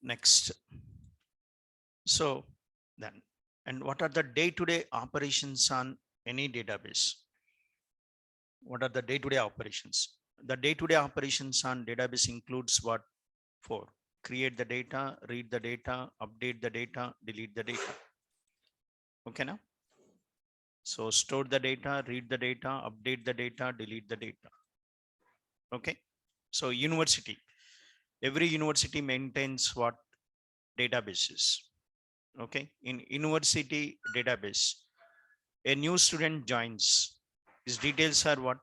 Next. So then, and what are the day-to-day operations on any database? What are the day-to-day operations? The day-to-day operations on database includes what? Four: create the data, read the data, update the data, delete the data. Okay now? So store the data, read the data, update the data, delete the data. Okay. So university, every university maintains what? Databases. Okay. In university database, a new student joins. His details are what?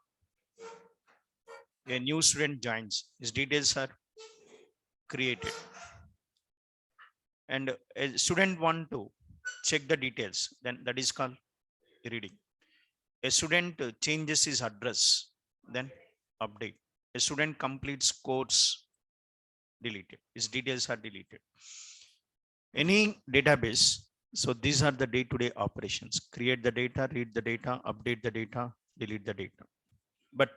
A new student joins. His details are created. And a student want to check the details, then that is called reading. A student changes his address, then update. A student completes course, deleted. His details are deleted. Any database. So these are the day-to-day operations: create the data, read the data, update the data, delete the data. But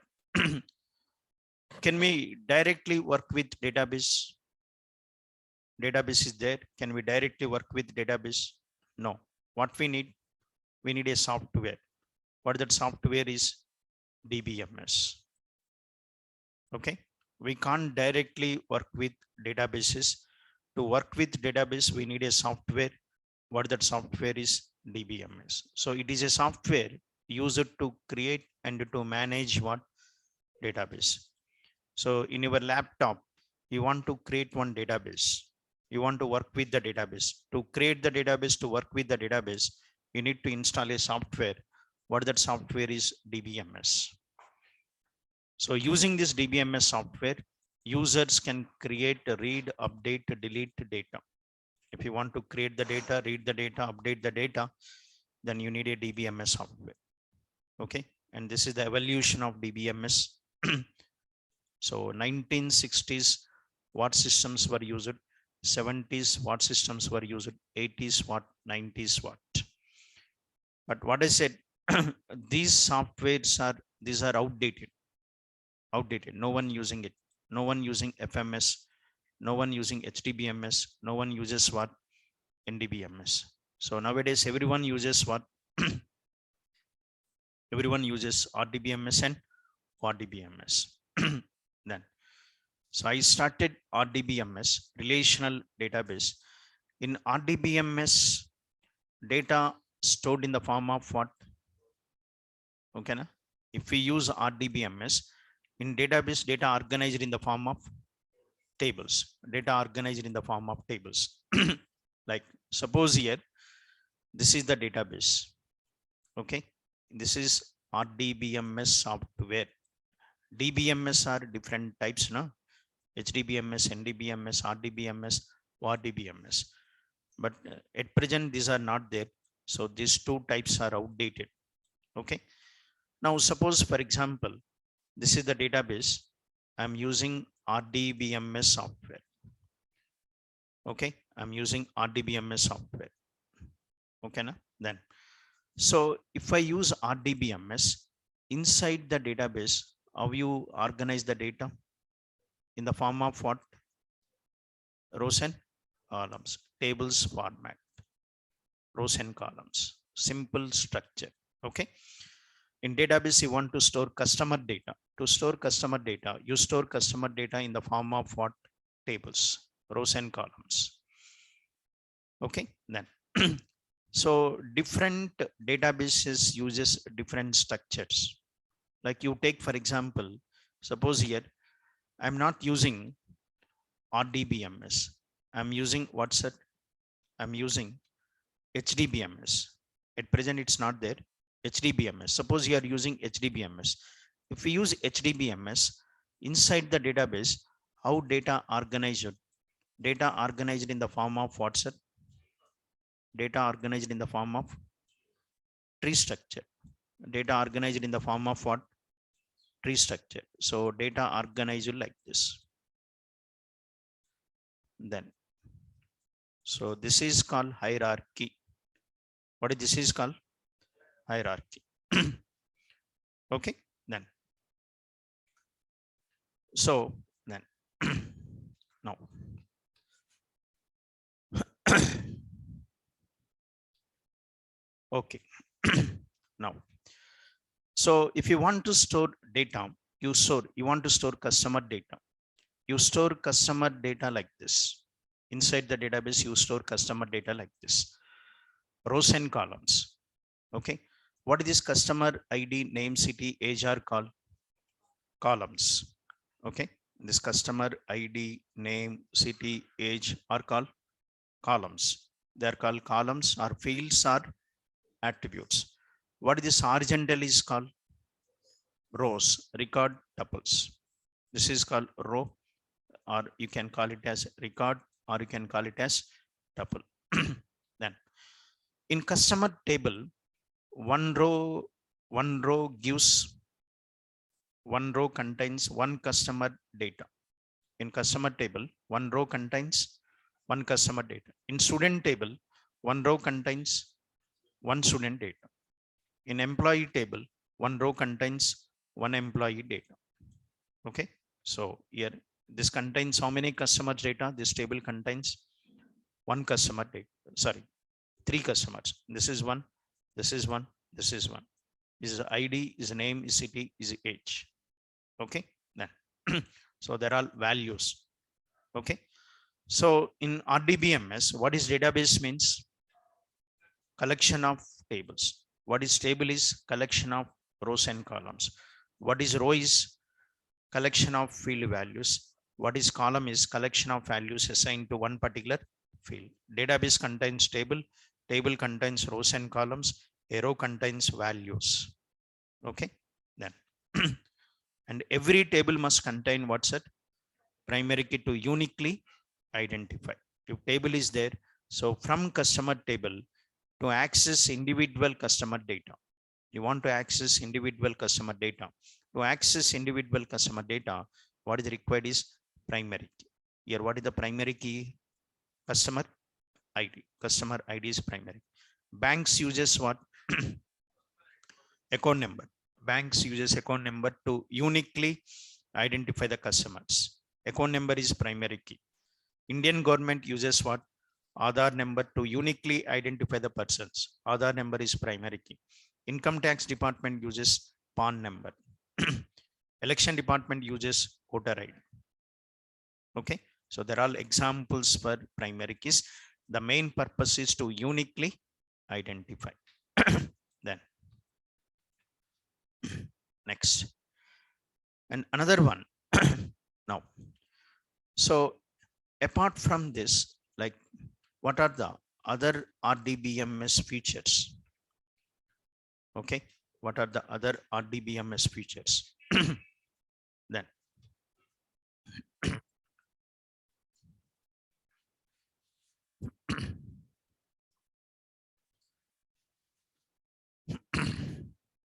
can we directly work with database? Database is there. Can we directly work with database? No. What we need? We need a software. What that software is? DBMS. Okay. We can't directly work with databases. To work with database, we need a software. What that software is? DBMS. So it is a software used to create and to manage what? Database. So in your laptop, you want to create one database. You want to work with the database. To create the database, to work with the database, you need to install a software. What that software is? DBMS. So using this DBMS software, users can create, read, update, delete data. If you want to create the data, read the data, update the data, then you need a DBMS software. Okay. And this is the evolution of DBMS. So 1960s, what systems were used? 70s, what systems were used? 80s, what? 90s, what? But what I said, these softwares are, these are outdated. Outdated. No one using it. No one using FMS. No one using HDBMS. No one uses what? NDBMS. So nowadays, everyone uses what? Everyone uses RDBMS and RDBMS. Then, so I started RDBMS, relational database. In RDBMS, data stored in the form of what? Okay, na? If we use RDBMS, in database, data organized in the form of tables. Data organized in the form of tables. Like suppose here, this is the database. Okay, this is RDBMS software. DBMS are different types, no? HDBMS, NDBMS, RDBMS, RDBMS. But at present, these are not there. So these two types are outdated. Okay. Now, suppose, for example, this is the database. I'm using RDBMS software. Okay. I'm using RDBMS software. Okay. Na? Then, so if I use RDBMS inside the database, how you organize the data? In the form of what? Rows and columns, tables format, rows and columns, simple structure. Okay. In database, you want to store customer data. To store customer data, you store customer data in the form of what? Tables, rows and columns. Okay. Then, so different databases uses different structures. Like you take, for example, suppose here, I'm not using RDBMS. I'm using what's it? I'm using HDBMS. At present, it's not there. HDBMS. Suppose you are using HDBMS. If we use HDBMS inside the database, how data organized? Data organized in the form of what's it? Data organized in the form of tree structure. Data organized in the form of what? Tree structure. So data organized like this. Then, so this is called hierarchy. What is this is called? Hierarchy. Okay. Then, so then now Okay. Now, so if you want to store data, you want to store customer data. You store customer data like this. Inside the database, you store customer data like this. Rows and columns. Okay. What is this customer ID, name, city, age are called? Columns. Okay. This customer ID, name, city, age are called columns. They are called columns or fields or attributes. What is this horizontal is called? Rows, record tuples. This is called row, or you can call it as record, or you can call it as tuple. Then in customer table, one row, one row contains one customer data. In customer table, one row contains one customer data. In student table, one row contains one student data. In employee table, one row contains one employee data. Okay. So here this contains how many customer data? This table contains one customer data. Sorry, three customers. This is one, this is one, this is one. This is ID, is name, is city, is age. Okay. Then so there are values. Okay. So in RDBMS, what is database means? Collection of tables. What is table is collection of rows and columns. What is row is collection of field values. What is column is collection of values assigned to one particular field. Database contains table, table contains rows and columns, a row contains values. Okay. Then and every table must contain what's it? Primary key to uniquely identify. If table is there, so from customer table to access individual customer data, you want to access individual customer data. To access individual customer data, what is required is primary key. Here, what is the primary key? Customer ID. Customer ID is primary. Banks uses what? Account number. Banks uses account number to uniquely identify the customers. Account number is primary key. Indian government uses what? Aadhaar number to uniquely identify the persons. Aadhaar number is primary key. Income tax department uses PAN number. Election department uses voter ID. Okay. So there are examples for primary keys. The main purpose is to uniquely identify. Then next. And another one. Now. So apart from this, like what are the other RDBMS features? Okay. What are the other RDBMS features? Then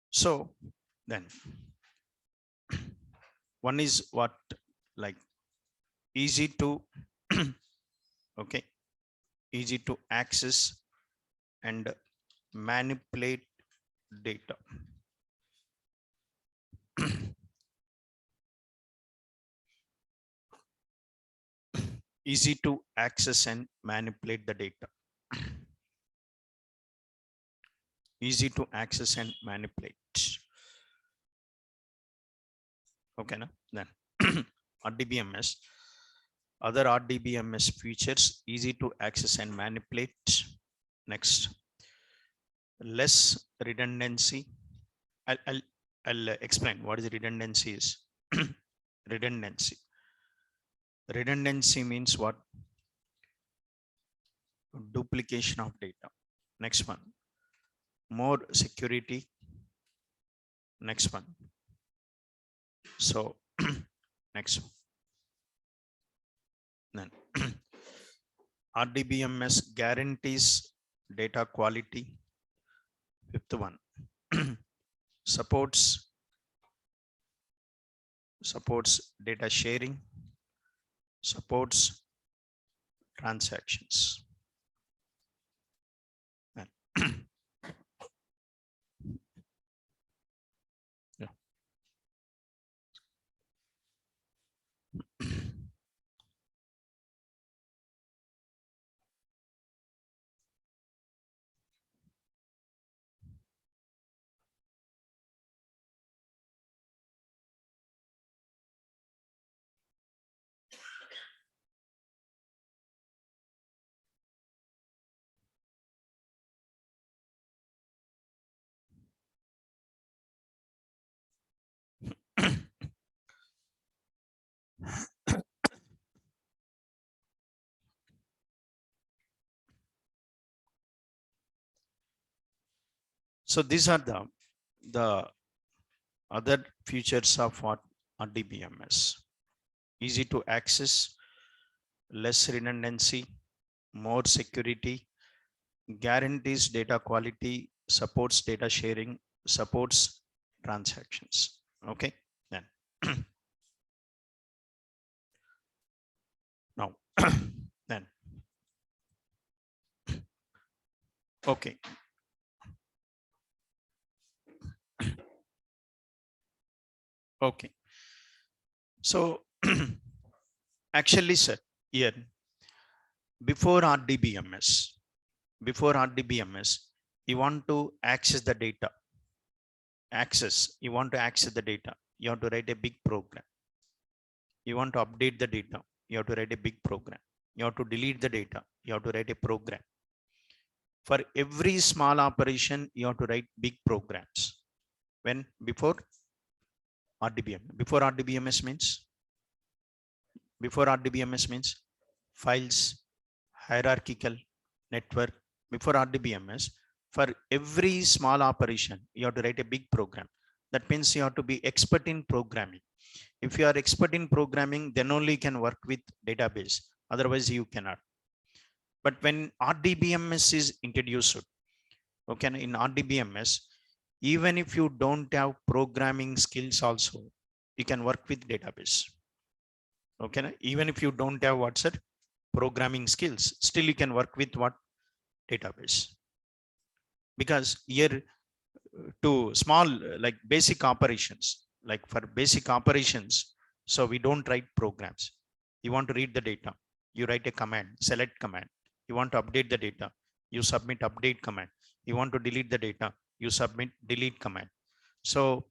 so then one is what, like easy to okay, easy to access and manipulate data. Easy to access and manipulate the data. Easy to access and manipulate. Okay, now then RDBMS. Other RDBMS features, easy to access and manipulate. Next, less redundancy. I'll explain what is redundancy is. Redundancy. Redundancy means what? Duplication of data. Next one, more security. Next one. So next one. Then RDBMS guarantees data quality. Fifth one, supports data sharing, supports transactions. So these are the other features of what RDBMS. Easy to access, less redundancy, more security, guarantees data quality, supports data sharing, supports transactions. Okay, then now then okay, okay. So actually, sir, here before RDBMS, you want to access the data. You want to access the data. You have to write a big program. You want to update the data. You have to write a big program. You have to delete the data. You have to write a program. For every small operation, you have to write big programs. When before RDBMS means files, hierarchical network. Before RDBMS, for every small operation, you have to write a big program. That means you have to be expert in programming. If you are expert in programming, then only you can work with database. Otherwise, you cannot. But when RDBMS is introduced, okay, in RDBMS, even if you don't have programming skills also, you can work with database. Okay, even if you don't have what's it, programming skills, still you can work with what? Database. Because here to small like basic operations, like for basic operations, so we don't write programs. You want to read the data, you write a command, select command. You want to update the data, you submit update command. You want to delete the data, you submit delete command. So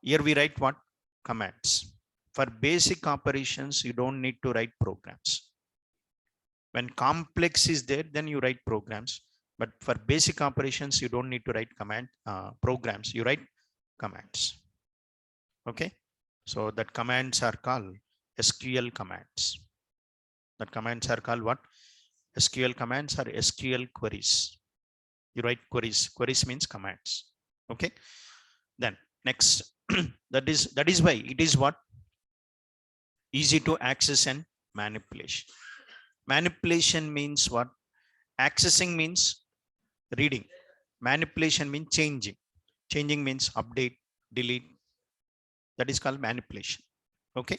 here we write what? Commands. For basic operations, you don't need to write programs. When complex is there, then you write programs. But for basic operations, you don't need to write programs. You write commands. Okay. So that commands are called SQL commands. That commands are called what? SQL commands or SQL queries. You write queries. Queries means commands. Okay. Then next, that is why it is what? Easy to access and manipulation. Manipulation means what? Accessing means reading. Manipulation means changing. Changing means update, delete. That is called manipulation. Okay.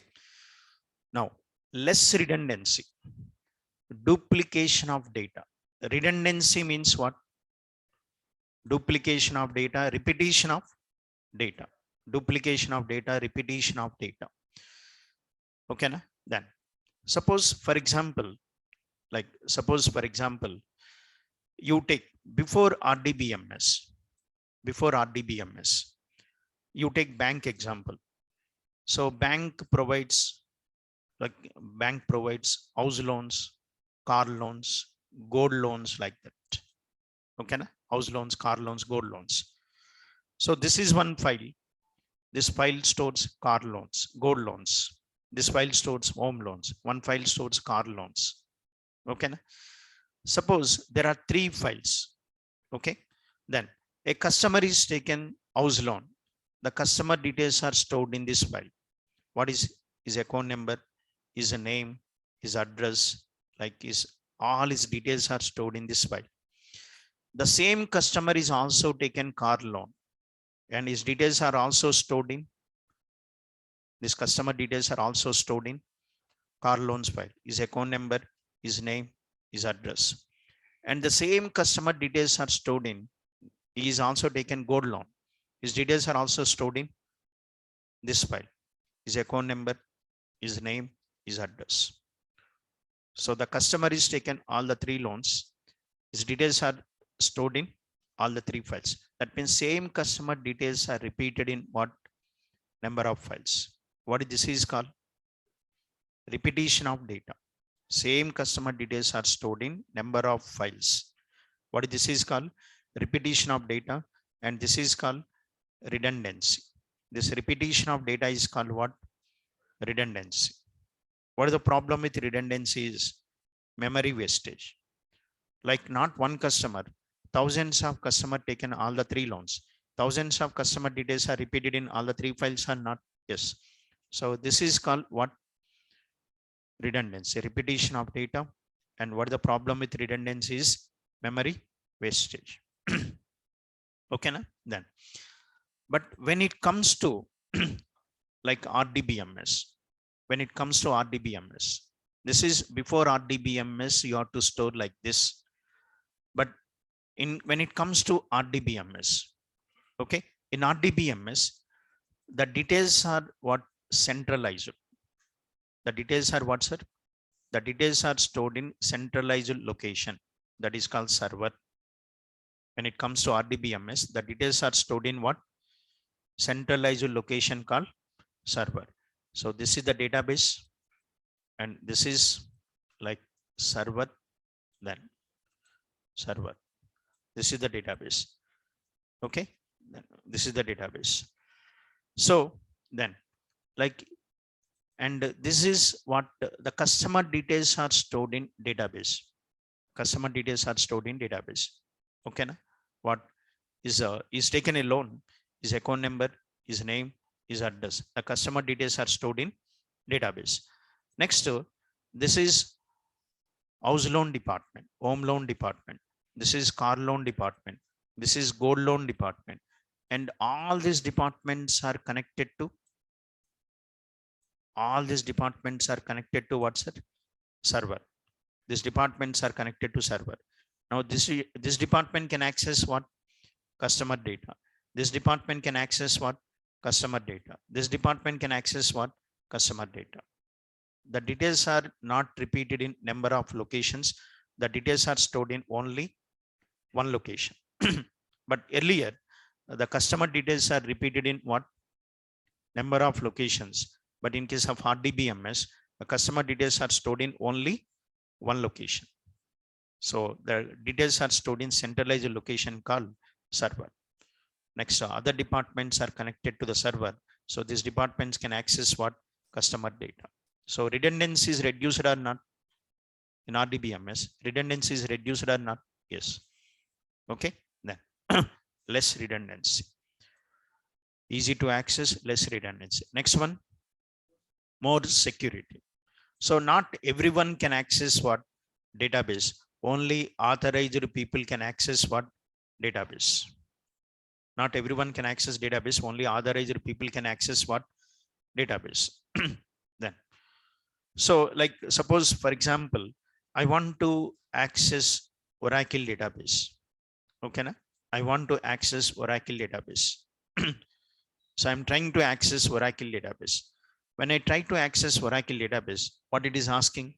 Now, less redundancy. Duplication of data. Redundancy means what? Duplication of data, repetition of data. Duplication of data, repetition of data. Okay. Na? Then, suppose for example, you take before RDBMS, you take bank example. So bank provides house loans, car loans, gold loans, like that. Okay, na? House loans, car loans, gold loans. So this is one file. This file stores car loans, gold loans. This file stores home loans. One file stores car loans. Okay, na? Suppose there are 3 files. Okay, then a customer is taken house loan. The customer details are stored in this file. What is his account number, his name, his address, like all his details are stored in this file. The same customer is also taken car loan, and his details are also stored in this customer details are also stored in car loans file. His account number, his name, his address. And the same customer details are stored in, he is also taken gold loan. His details are also stored in this file. His account number, his name, his address. So the customer is taken all the 3 loans. His details are stored in all the 3 files. That means same customer details are repeated in what? Number of files. What this is called? Repetition of data. Same customer details are stored in number of files. What this is called? Repetition of data, and this is called redundancy. This repetition of data is called what? Redundancy. What is the problem with redundancy is memory wastage. Like not one customer, thousands of customer taken all the 3 loans. Thousands of customer details are repeated in all the 3 files or not? Yes. So this is called what? Redundancy, repetition of data. And what the problem with redundancy is? Memory wastage. Okay, na? Then, but when it comes to like RDBMS, when it comes to RDBMS, this is before RDBMS, you have to store like this. But when it comes to RDBMS, okay, in RDBMS, the details are what? Centralized. The details are what, sir? The details are stored in centralized location, that is called server. When it comes to RDBMS, the details are stored in what? Centralized location called server. So this is the database, and this is like server, then server. This is the database. Okay, then this is the database. So then, like, and this is what the customer details are stored in database. Customer details are stored in database. Okay, na? What is taken a loan, his account number, his name, his address. The customer details are stored in database. Next, this is house loan department, home loan department. This is car loan department. This is gold loan department. And all these departments are connected to, all these departments are connected to what, sir? Server. These departments are connected to server. Now this department can access what? Customer data. This department can access what? Customer data. This department can access what? Customer data. The details are not repeated in number of locations. The details are stored in only one location. But earlier, the customer details are repeated in what? Number of locations. But in case of RDBMS, the customer details are stored in only one location. So the details are stored in centralized location called server. Next, other departments are connected to the server. So these departments can access what? Customer data. So redundancy is reduced or not? In RDBMS, redundancy is reduced or not? Yes. Okay, then less redundancy. Easy to access, less redundancy. Next one, more security. So not everyone can access what? Database. Only authorized people can access what? Database. Not everyone can access database. Only authorized people can access what? Database. Then, so like suppose, for example, I want to access Oracle database. Okay, na? I want to access Oracle database. So I'm trying to access Oracle database. When I try to access Oracle database, what it is asking?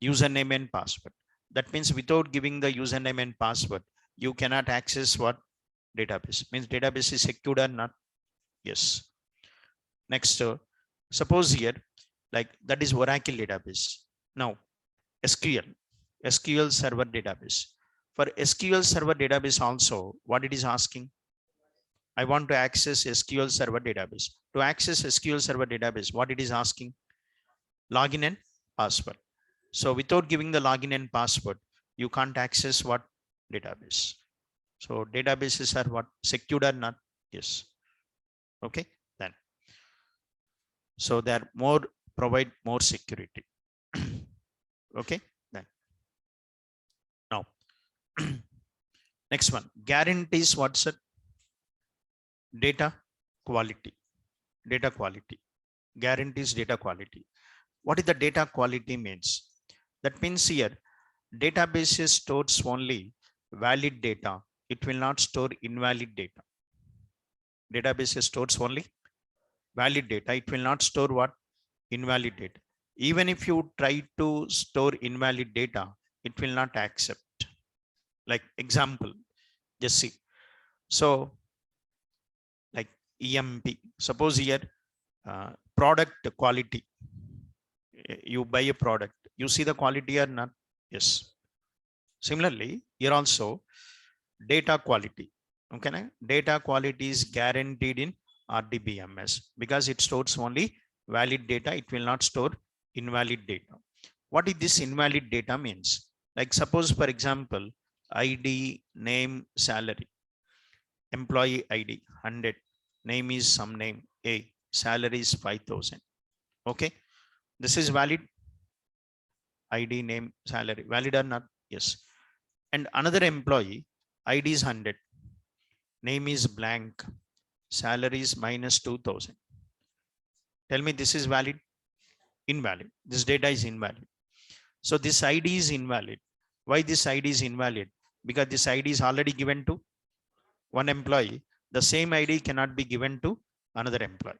Username and password. That means without giving the username and password, you cannot access what? Database. Means database is secured or not? Yes. Next, suppose here, like that is Oracle database. Now, SQL Server database. For SQL Server database also, what it is asking? I want to access SQL Server database. To access SQL Server database, what it is asking? Login and password. So without giving the login and password, you can't access what? Database. So databases are what? Secured or not? Yes. Okay, then. So they are more, provide more security. Okay, then. Now, next one, guarantees what's it? Data quality. Data quality. Guarantees data quality. What is the data quality means? That means here, databases stores only valid data. It will not store invalid data. Databases stores only valid data. It will not store what? Invalid data. Even if you try to store invalid data, it will not accept. Like example, just see. So like EMP, suppose here product quality. You buy a product, you see the quality or not? Yes. Similarly, here also data quality. Okay, data quality is guaranteed in RDBMS because it stores only valid data. It will not store invalid data. What is this invalid data means? Like suppose, for example, ID, name, salary. Employee ID 100, name is some name A, salary is 5,000. Okay, this is valid. ID, name, salary, valid or not? Yes. And another employee ID is 100, name is blank, salary is minus 2,000. Tell me, this is valid? Invalid. This data is invalid. So this ID is invalid. Why this ID is invalid? Because this ID is already given to one employee. The same ID cannot be given to another employee.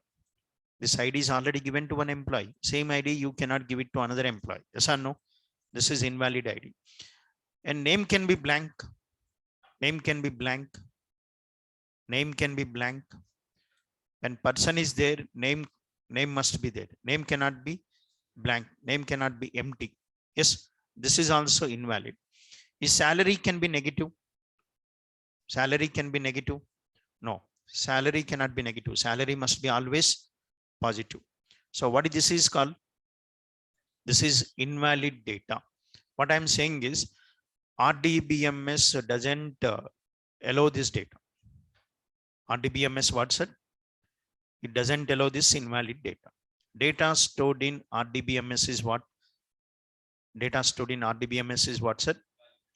This ID is already given to one employee. Same ID you cannot give it to another employee. Yes or no? This is invalid ID. And name can be blank. Name can be blank. Name can be blank. When person is there, name must be there. Name cannot be blank. Name cannot be empty. Yes, this is also invalid. Is salary can be negative? Salary can be negative? No, salary cannot be negative. Salary must be always positive. So what this is called? This is invalid data. What I'm saying is RDBMS doesn't allow this data. RDBMS, what's it? It doesn't allow this invalid data. Data stored in RDBMS is what? Data stored in RDBMS is what's it?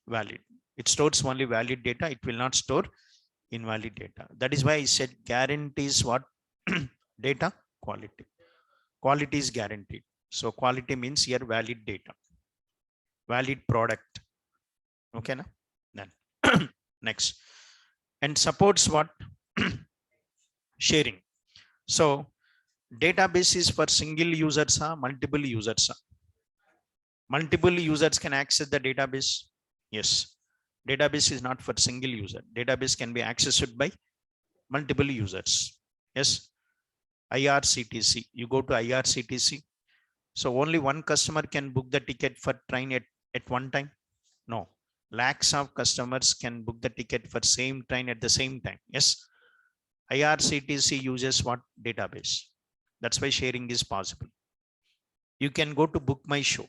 Valid. It stores only valid data. It will not store invalid data. That is why I said guarantees what? Data quality. Quality is guaranteed. So quality means here valid data, valid product. Okay, na? Then next, and supports what? Sharing. So database is for single users, multiple users. Multiple users can access the database. Yes, database is not for single user. Database can be accessed by multiple users. Yes, IRCTC. You go to IRCTC. So only one customer can book the ticket for train at one time. No, lakhs of customers can book the ticket for same train at the same time. Yes, IRCTC uses what? Database. That's why sharing is possible. You can go to Book My Show.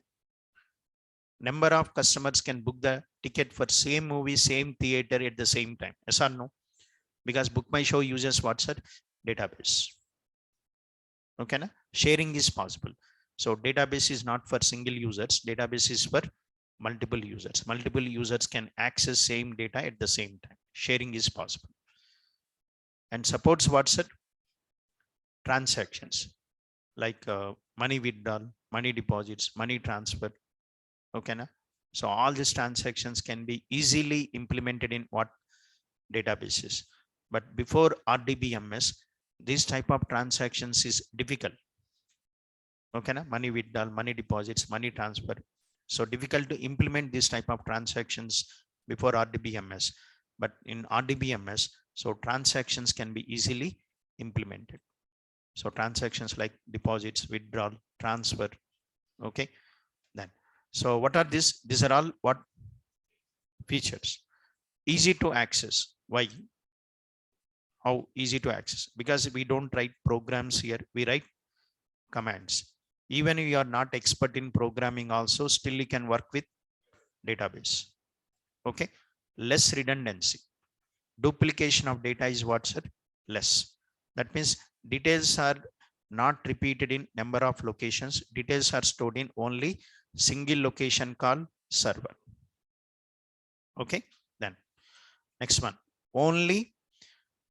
Number of customers can book the ticket for same movie, same theater at the same time. Yes or no? Because Book My Show uses what's that? Database. Okay, na? Sharing is possible. So database is not for single users. Database is for multiple users. Multiple users can access same data at the same time. Sharing is possible. And supports what's it? Transactions like money withdrawal, money deposits, money transfer. Okay, na? So all these transactions can be easily implemented in what? Databases. But before RDBMS, this type of transactions is difficult. Okay, na? Money withdrawal, money deposits, money transfer. So difficult to implement this type of transactions before RDBMS. But in RDBMS, so transactions can be easily implemented. So transactions like deposits, withdrawal, transfer. Okay, then. So what are these? These are all what? Features. Easy to access. Why? How easy to access? Because we don't write programs here. We write commands. Even if you are not expert in programming also, still you can work with database. Okay. Less redundancy. Duplication of data is what's it? Less. That means details are not repeated in number of locations. Details are stored in only single location called server. Okay. Then next one. Only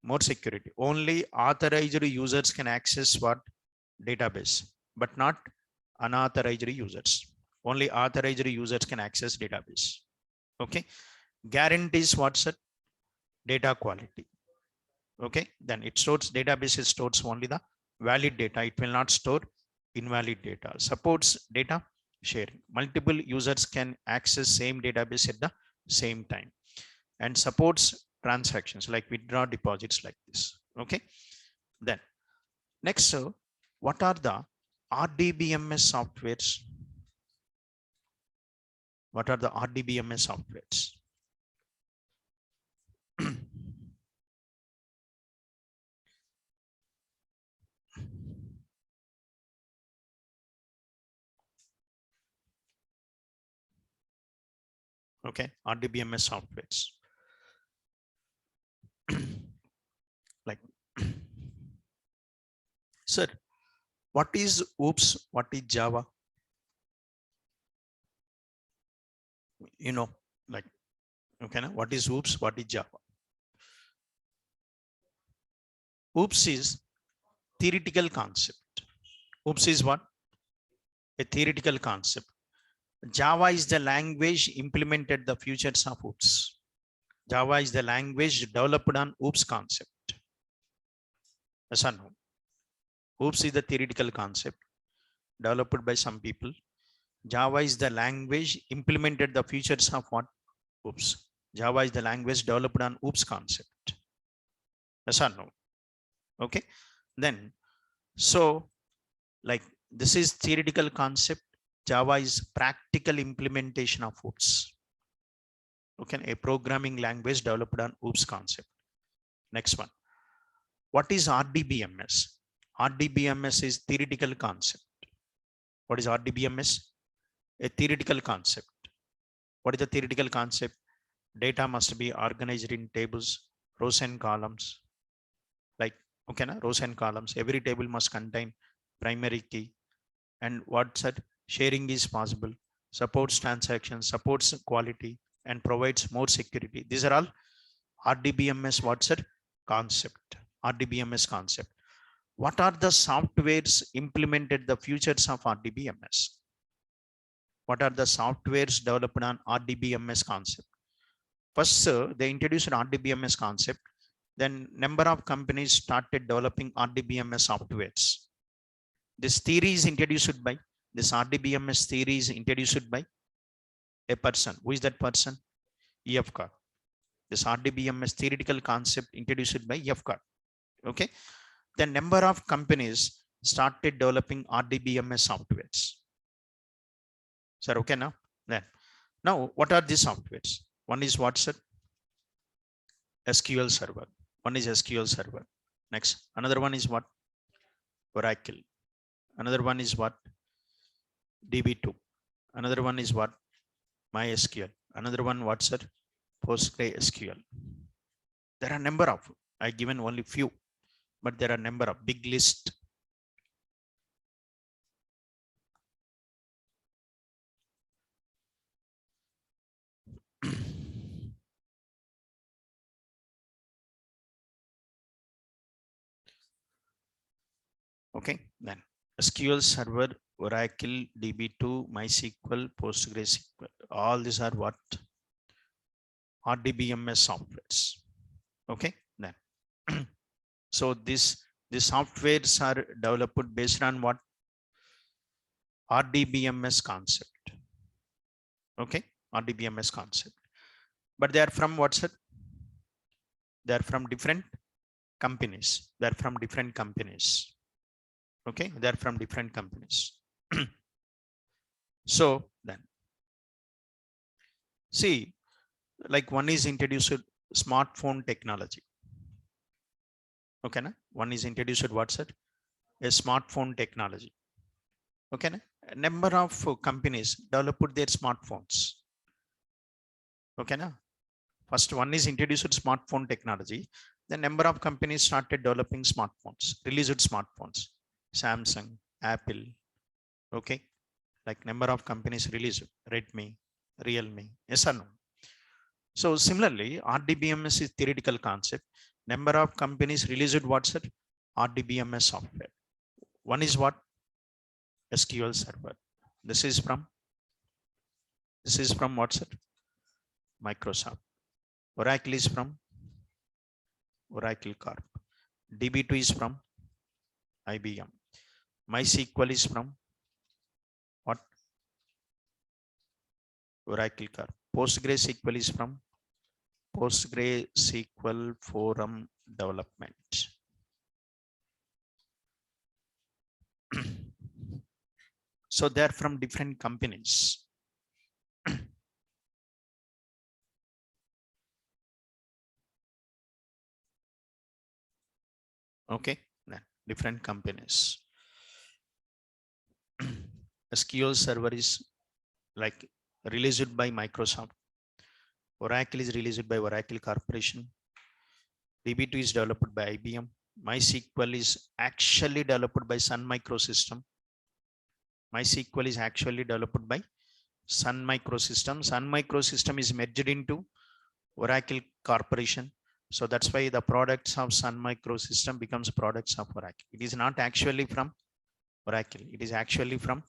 more security. Only authorized users can access what? Database, but not unauthorized users. Only authorized users can access database. Okay. Guarantees what's it? Data quality. Okay. Then it stores, database stores only the valid data. It will not store invalid data. Supports data sharing. Multiple users can access same database at the same time, and supports transactions like withdraw deposits like this. Okay. Then next, what are the RDBMS softwares? What are the RDBMS softwares? Okay, RDBMS softwares. Like, sir, what is OOPS? What is Java? You know, like, okay, what is OOPS? What is Java? OOPS is theoretical concept. OOPS is what? A theoretical concept. Java is the language implemented the futures of OOPS. Java is the language developed on OOPS concept. Yes or no? OOPS is the theoretical concept developed by some people. Java is the language implemented the features of what? OOPS. Java is the language developed on OOPS concept. Yes or no? Okay. Then, so like this is theoretical concept. Java is practical implementation of OOPS. Okay, a programming language developed on OOPS concept. Next one. What is RDBMS? RDBMS is theoretical concept. What is RDBMS? A theoretical concept. What is the theoretical concept? Data must be organized in tables, rows and columns. Like, okay, na? Rows and columns. Every table must contain primary key. And what's that? Sharing is possible. Supports transactions, supports quality, and provides more security. These are all RDBMS. What's that? Concept. RDBMS concept. What are the softwares implemented the features of RDBMS? What are the softwares developed on RDBMS concept? First, they introduced RDBMS concept. Then number of companies started developing RDBMS softwares. This theory is introduced by, this RDBMS theory is introduced by a person. Who is that person? E.F. Carr. This RDBMS theoretical concept introduced by E.F. Carr. Okay. The number of companies started developing RDBMS softwares. Sir, okay now? Then, now what are these softwares? One is what, sir? SQL Server. One is SQL Server. Next, another one is what? Oracle. Another one is what? DB2. Another one is what? MySQL. Another one, what, sir? PostgreSQL. There are number of, I given only few, but there are number of big list. Okay, then SQL Server, Oracle, DB2, MySQL, PostgreSQL. All these are what? RDBMS softwares. Okay, then. So these softwares are developed based on what? RDBMS concept. Okay, RDBMS concept. But they are from what, sir? They are from different companies. They are from different companies. Okay, they are from different companies. So then, see, like one is introduced smartphone technology. Okay, na? One is introduced what's it? A smartphone technology. Okay, na? A number of companies developed their smartphones. Okay, na? First one is introduced smartphone technology. The number of companies started developing smartphones, released smartphones. Samsung, Apple. Okay, like number of companies released, Redmi, Realme. Yes or no? So similarly, RDBMS is theoretical concept. Number of companies released what's it? RDBMS software. One is what? SQL Server. This is from what's it? Microsoft. Oracle is from Oracle Corp. DB2 is from IBM. MySQL is from what? Oracle Corp. PostgreSQL is from PostgreSQL Forum Development. So they're from different companies. Okay, different companies. SQL Server is like released by Microsoft. Oracle is released by Oracle Corporation. DB2 is developed by IBM. MySQL is actually developed by Sun Microsystem. MySQL is actually developed by Sun Microsystem. Sun Microsystem is merged into Oracle Corporation. So that's why the products of Sun Microsystem becomes products of Oracle. It is not actually from Oracle. It is actually from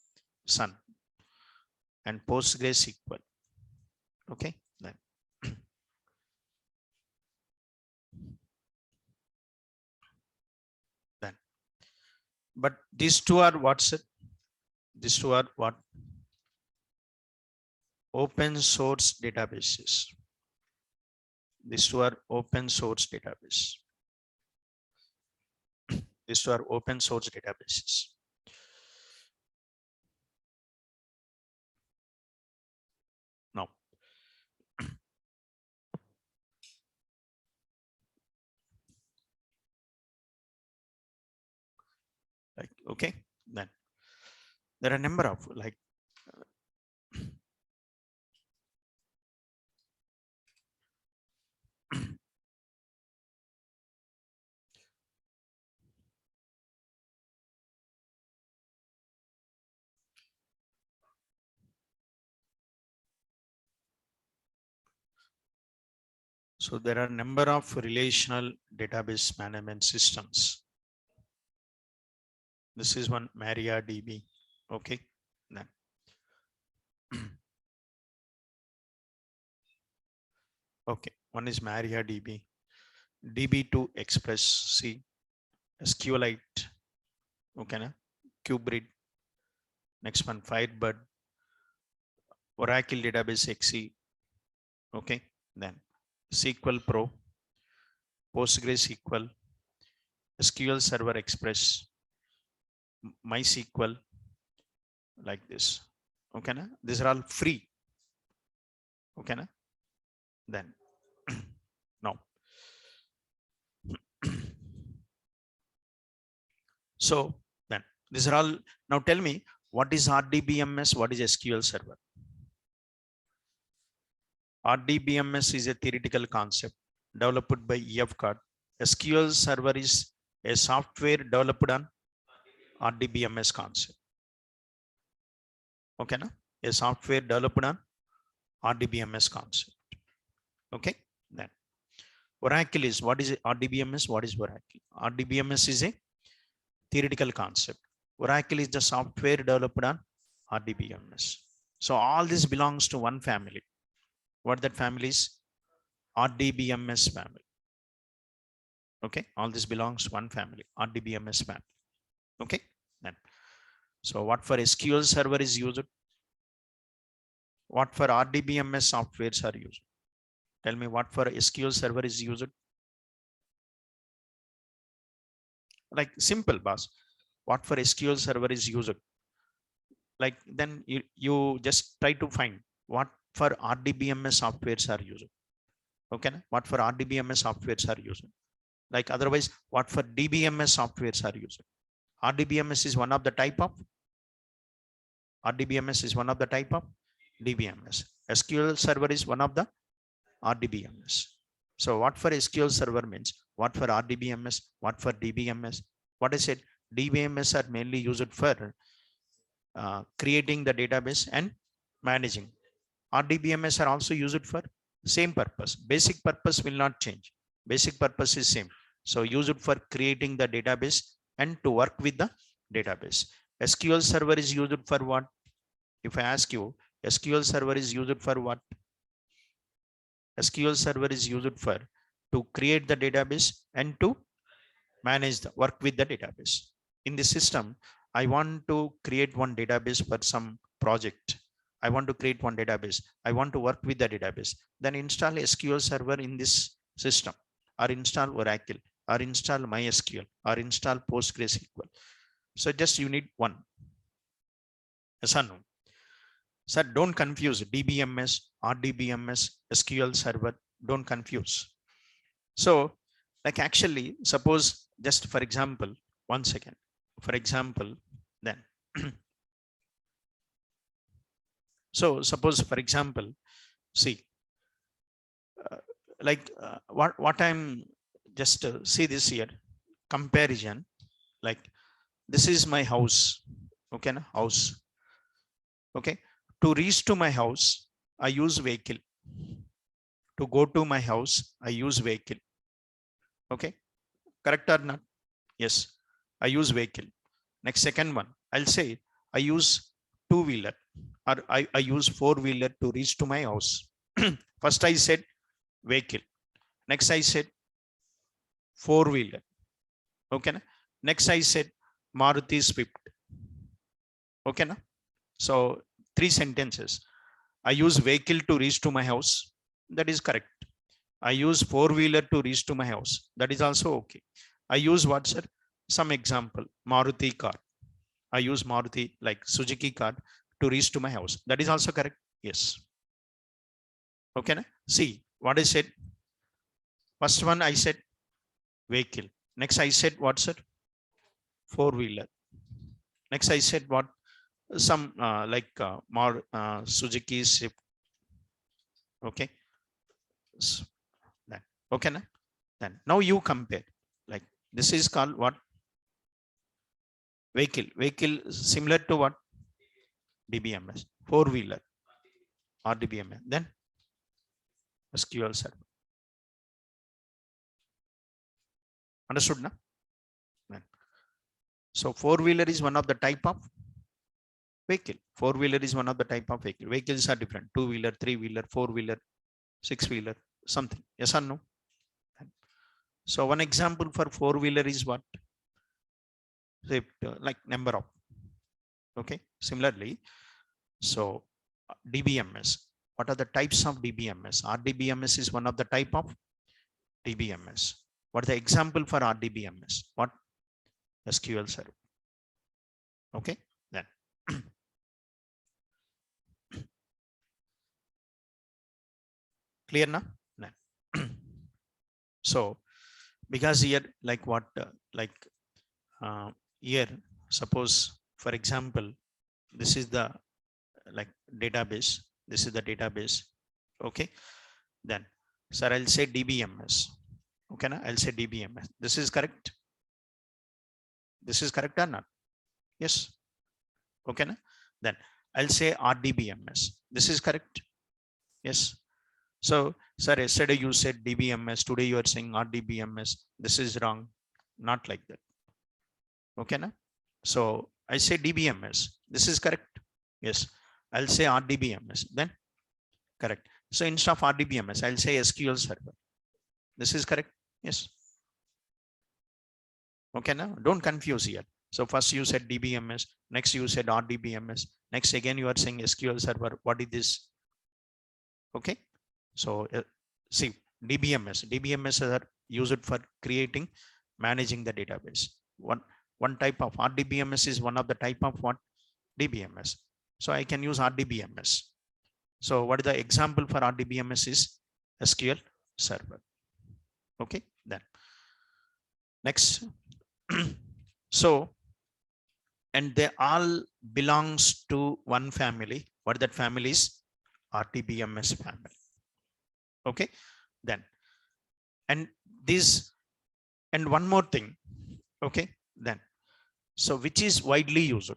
Sun and PostgreSQL. Okay, then. Then. But these two are what's it? These two are what? Open source databases. These two are open source database. These two are open source databases. Now, like, okay, then there are a number of like so there are a number of relational database management systems. This is one MariaDB. Okay, then. Okay, one is MariaDB, DB2 Express C, SQLite, okay, na? Kubrid. Next one, Firebird, Oracle Database XE. Okay, then SQL Pro, PostgreSQL, SQL Server Express, MySQL, like this. Okay, na? These are all free. Okay, na? Then now. So then these are all. Now tell me, what is RDBMS? What is SQL Server? RDBMS is a theoretical concept developed by EF Card. SQL Server is a software developed on RDBMS concept. Okay, na? A software developed on RDBMS concept. Okay, then Oracle is, what is RDBMS? What is Oracle? RDBMS is a theoretical concept. Oracle is the software developed on RDBMS. So all this belongs to one family. What that family is? RDBMS family. Okay, all this belongs to one family, RDBMS family. Okay, then. So what for SQL Server is used? What for RDBMS softwares are used? Tell me what for SQL Server is used? Like simple, boss. What for SQL Server is used? Like then you just try to find what for RDBMS softwares are used. Okay, what for RDBMS softwares are used? Like otherwise, what for DBMS softwares are used? RDBMS is one of the type of RDBMS is one of the type of DBMS. SQL Server is one of the RDBMS. So what for SQL Server means, what for RDBMS, what for DBMS? What I said, DBMS are mainly used for creating the database and managing. RDBMS are also used for same purpose. Basic purpose will not change. Basic purpose is same. So use it for creating the database and to work with the database. SQL Server is used for what? If I ask you, SQL Server is used for what? SQL Server is used for to create the database and to manage the work with the database. In the system, I want to create one database for some project. I want to create one database. I want to work with the database. Then install SQL Server in this system, or install Oracle, or install MySQL, or install PostgreSQL. So just you need one. Yes or no? Sir, don't confuse DBMS, RDBMS, SQL Server. Don't confuse. So, like actually, suppose just for example, 1 second. For example, then. So suppose for example, see, like what I'm just see this here comparison, like this is my house. Okay, na? House. Okay, to reach to my house, I use vehicle. To go to my house, I use vehicle. Okay, correct or not? Yes, I use vehicle. Next, second one, I'll say I use two-wheeler or I use four-wheeler to reach to my house. First, I said vehicle. Next, I said four-wheeler. Okay, na? Next, I said Maruti Swift. Okay, na? So three sentences. I use vehicle to reach to my house. That is correct. I use four-wheeler to reach to my house. That is also okay. I use what, sir? Some example, Maruti car. I use Maruti like Suzuki car to reach to my house. That is also correct. Yes. Okay. Na? See what I said. First one I said vehicle. Next I said what, sir? Four-wheeler. Next I said what? Some more Suzuki Swift. Okay. So, then okay. Na? Then now you compare. Like this is called what? Vehicle. Vehicle similar to what? DBMS. Four-wheeler. RDBMS. Then SQL Server. Understood now? So four-wheeler is one of the type of vehicle. Four-wheeler is one of the type of vehicle. Vehicles are different. Two-wheeler, three-wheeler, four-wheeler, six-wheeler, something. Yes or no? So one example for four-wheeler is what? Like number of. Okay. Similarly, so DBMS. What are the types of DBMS? RDBMS is one of the type of DBMS. What is the example for RDBMS? What? SQL Server. Okay. Then clear now? So because here like what here suppose for example this is the like database, this is the database. Okay, then sir I'll say DBMS. Okay, na? I'll say DBMS. This is correct. This is correct or not? Yes. Okay, na? Then I'll say RDBMS. This is correct. Yes. So sir yesterday you said DBMS, today you are saying RDBMS. This is wrong. Not like that. Okay, na? So I say DBMS. This is correct. Yes. I'll say RDBMS. Then correct. So instead of RDBMS, I'll say SQL Server. This is correct. Yes. Okay, now don't confuse here. So first you said DBMS, next you said RDBMS, next again you are saying SQL Server. What is this? Okay. So see DBMS are used for creating, managing the database. One type of RDBMS is one of the type of what? DBMS. So I can use RDBMS. So what is the example for RDBMS is SQL Server. Okay, then next. So, and they all belongs to one family. What that family is? RDBMS family. Okay, then and this and one more thing. Okay, then so which is widely used?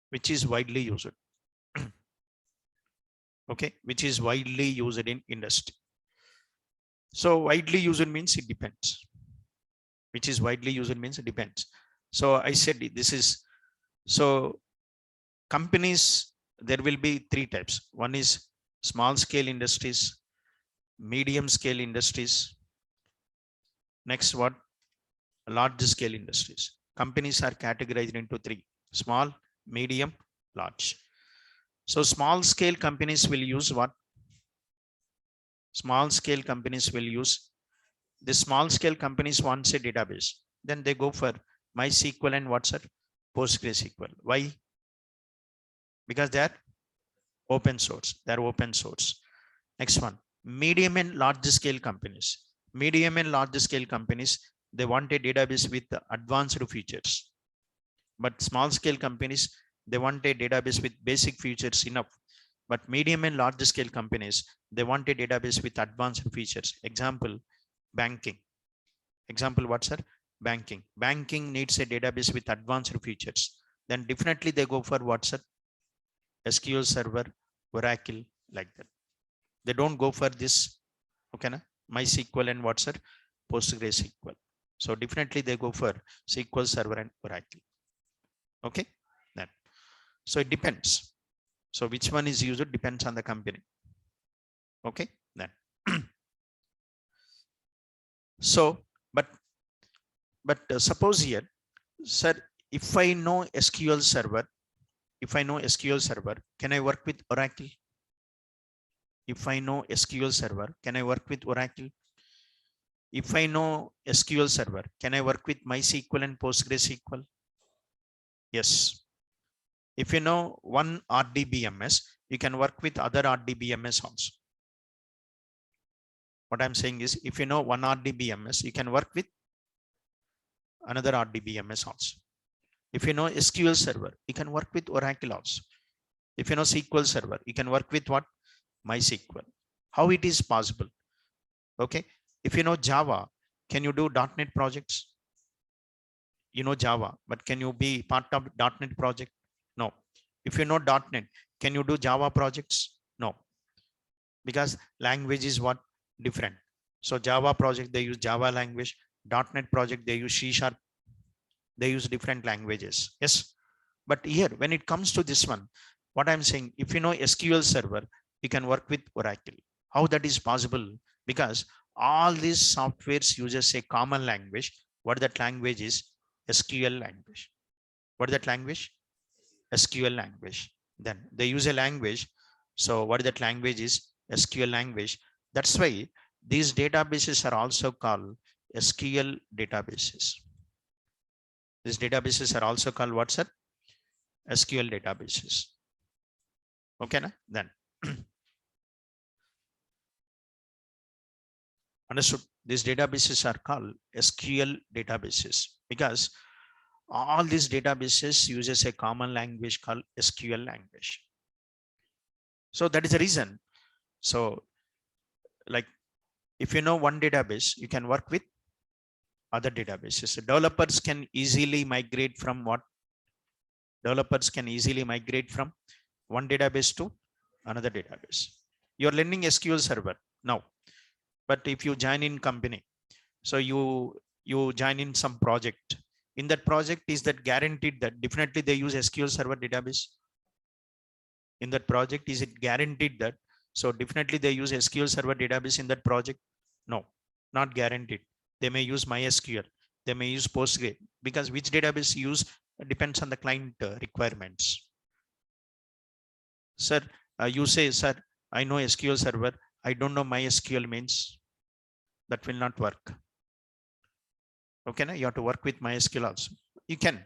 Which is widely used? Okay, which is widely used in industry. So widely used means it depends. Which is widely used means it depends. So I said this is, so companies, there will be three types. One is small scale industries, medium scale industries. Next what? Large scale industries. Companies are categorized into three: small, medium, large. So small scale companies will use what? Small scale companies will use, the small scale companies wants a database, then they go for MySQL and what's it? PostgreSQL. Why? Because they are open source. They are open source. Next one, medium and large scale companies. Medium and large scale companies, they want a database with advanced features. But small scale companies, they want a database with basic features enough. But medium and large scale companies, they want a database with advanced features. Example, banking. Example, what, sir? Banking. Banking needs a database with advanced features. Then definitely they go for what, sir? SQL Server, Oracle, like that. They don't go for this, okay, na? MySQL and what, sir? PostgreSQL. So definitely they go for SQL Server and Oracle. Okay, that. So it depends. So which one is used depends on the company. Okay, then. So, but suppose here, sir, if I know SQL Server, can I work with Oracle? If I know SQL Server, can I work with Oracle? If I know SQL Server, can I work with MySQL and PostgreSQL? Yes. If you know one RDBMS, you can work with other RDBMS also. What I'm saying is, if you know one RDBMS, you can work with another RDBMS also. If you know SQL Server, you can work with Oracle also. If you know SQL Server, you can work with what? MySQL. How it is possible? Okay. If you know Java, can you do .NET projects? You know Java, but can you be part of .NET project? No. If you know .NET, can you do Java projects? No. Because language is what? Different. So Java project, they use Java language. .NET project, they use C#. They use different languages. Yes. But here, when it comes to this one, what I'm saying, if you know SQL Server, you can work with Oracle. How that is possible? Because all these softwares uses a common language. What that language is? SQL language. What is that language? SQL language. Then they use a language. So what that language is? SQL language. That's why these databases are also called SQL databases. These databases are also called what, sir? SQL databases. Okay, na? Then understood. These databases are called SQL databases because all these databases uses a common language called SQL language. So that is the reason. So like if you know one database, you can work with other databases. So developers can easily migrate from what? Developers can easily migrate from one database to another database. You're learning SQL Server now, but if you join in company, so you join in some project. In that project, is that guaranteed that definitely they use SQL Server database? In that project, is it guaranteed that? So definitely they use SQL Server database in that project? No, not guaranteed. They may use MySQL. They may use Postgre, because which database use depends on the client requirements. Sir, you say, sir, I know SQL Server. I don't know MySQL means. That will not work. Okay, na? You have to work with MySQL also. You can.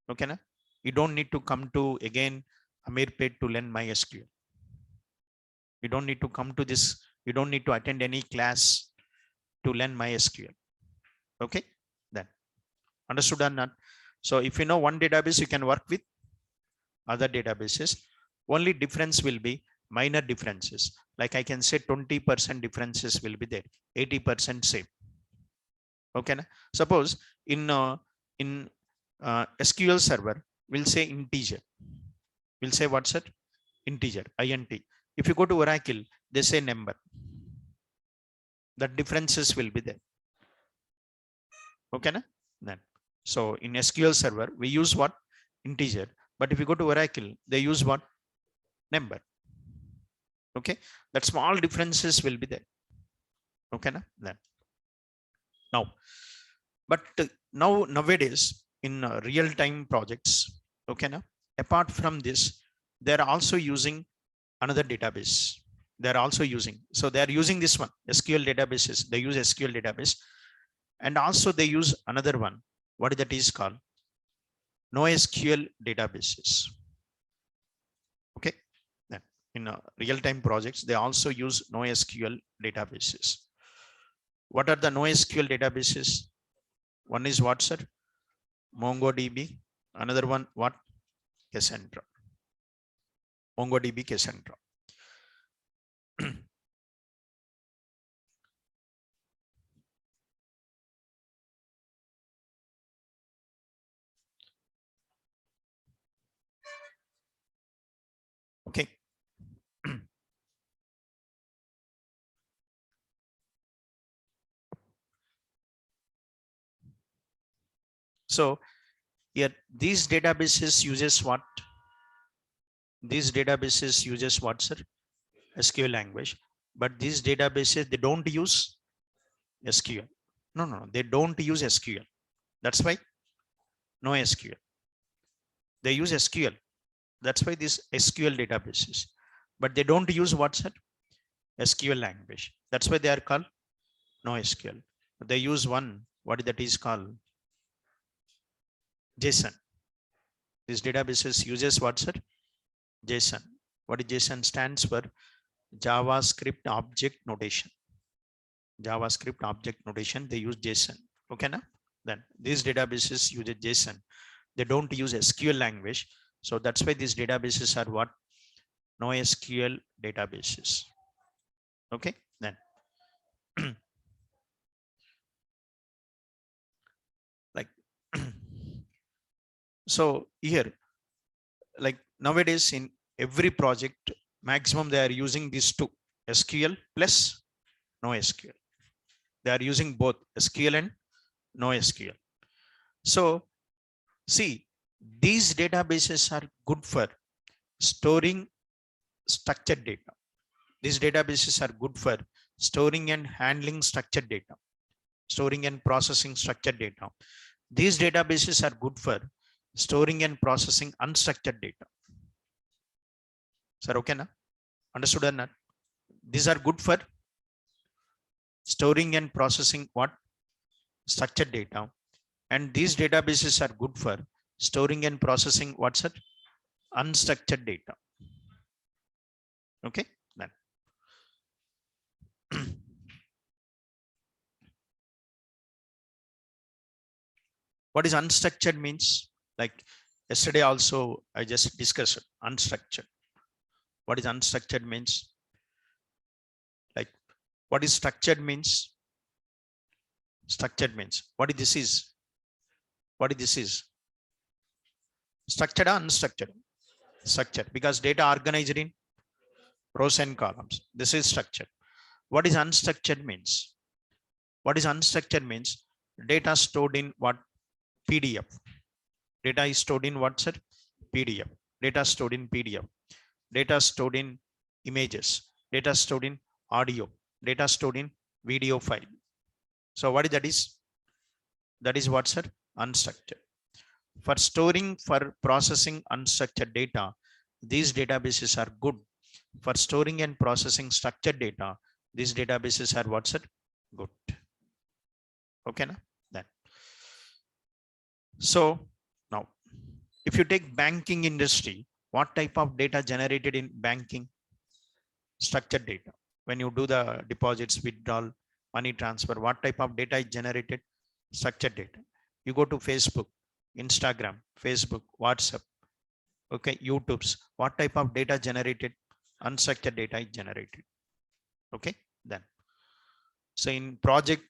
Okay, na? You don't need to come to again Amirpet to learn MySQL. You don't need to come to this. You don't need to attend any class to learn MySQL. Okay, then understood or not? So if you know one database, you can work with other databases. Only difference will be minor differences. Like I can say 20% differences will be there, 80% same. Okay, na? Suppose in SQL Server, we'll say integer. We'll say what's it? Integer, int. If you go to Oracle, they say number. The differences will be there. Okay, na? Then so in SQL Server, we use what? Integer. But if you go to Oracle, they use what? Number. Okay, that small differences will be there. Okay, na? Then now, but nowadays in real-time projects, okay, na? Apart from this, they're also using another database. They're also using, so they're using this one, SQL databases. They use SQL database, and also they use another one. What that is called? NoSQL databases. Okay, then in real-time projects, they also use NoSQL databases. What are the NoSQL databases? One is what, sir? MongoDB. Another one, what? Cassandra. MongoDB, Cassandra. Okay. So here these databases uses what? These databases uses what, sir? SQL language. But these databases, they don't use SQL. No, they don't use SQL. That's why no SQL. They use SQL. That's why these SQL databases. But they don't use what, sir? SQL language. That's why they are called no SQL. They use one, what that is called? JSON. These databases uses what, sir? JSON. What is JSON stands for? JavaScript object notation. JavaScript object notation, they use JSON. Okay, now then these databases use JSON. They don't use SQL language. So that's why these databases are what? No SQL databases. Okay, then like so here, like nowadays in every project, maximum they are using these two, SQL plus no SQL. They are using both SQL and no SQL. So see, these databases are good for storing structured data. These databases are good for storing and handling structured data, storing and processing structured data. These databases are good for storing and processing unstructured data. Sir, okay, na? Understood or not? These are good for storing and processing what? Structured data. And these databases are good for storing and processing what's it? Unstructured data. Okay, then. What is unstructured means? Like yesterday also I just discussed unstructured. What is unstructured means? Like what is structured means? Structured means what is this is? What is this is? Structured or unstructured? Structured, because data organized in rows and columns. This is structured. What is unstructured means? What is unstructured means? Data stored in what? PDF. Data is stored in what, sir? PDF. Data stored in PDF. Data stored in images. Data stored in audio. Data stored in video file. So what is that is? That is what, sir? Unstructured. For storing, for processing unstructured data, these databases are good. For storing and processing structured data, these databases are what, sir? Good. Okay, na? Then. So now, if you take banking industry, what type of data generated in banking? Structured data. When you do the deposits, withdrawal, money transfer, what type of data is generated? Structured data. You go to Facebook, Instagram, Facebook, WhatsApp, okay, YouTube's, what type of data generated? Unstructured data is generated. Okay, then. So in project,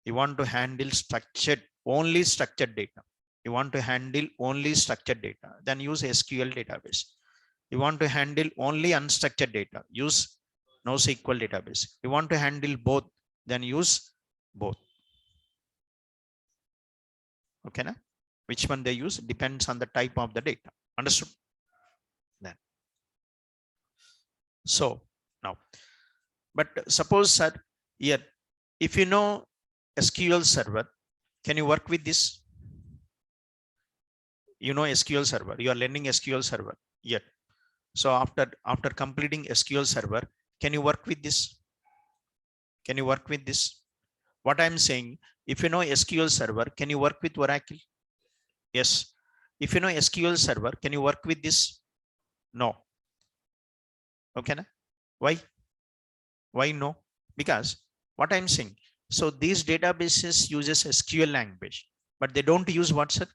you want to handle structured, only structured data. You want to handle only structured data, then use SQL database. You want to handle only unstructured data, use NoSQL database. You want to handle both, then use both. Okay, na? Which one they use depends on the type of the data. Understood? Then. So now, but suppose, sir, here, if you know SQL Server, can you work with this? You know SQL Server, you are learning SQL Server yet. So after completing SQL Server, can you work with this? Can you work with this? What I'm saying, if you know SQL Server, can you work with Oracle? Yes. If you know SQL Server, can you work with this? No. Okay, na? Why? Why no? Because what I'm saying, so these databases uses SQL language, but they don't use what, sir?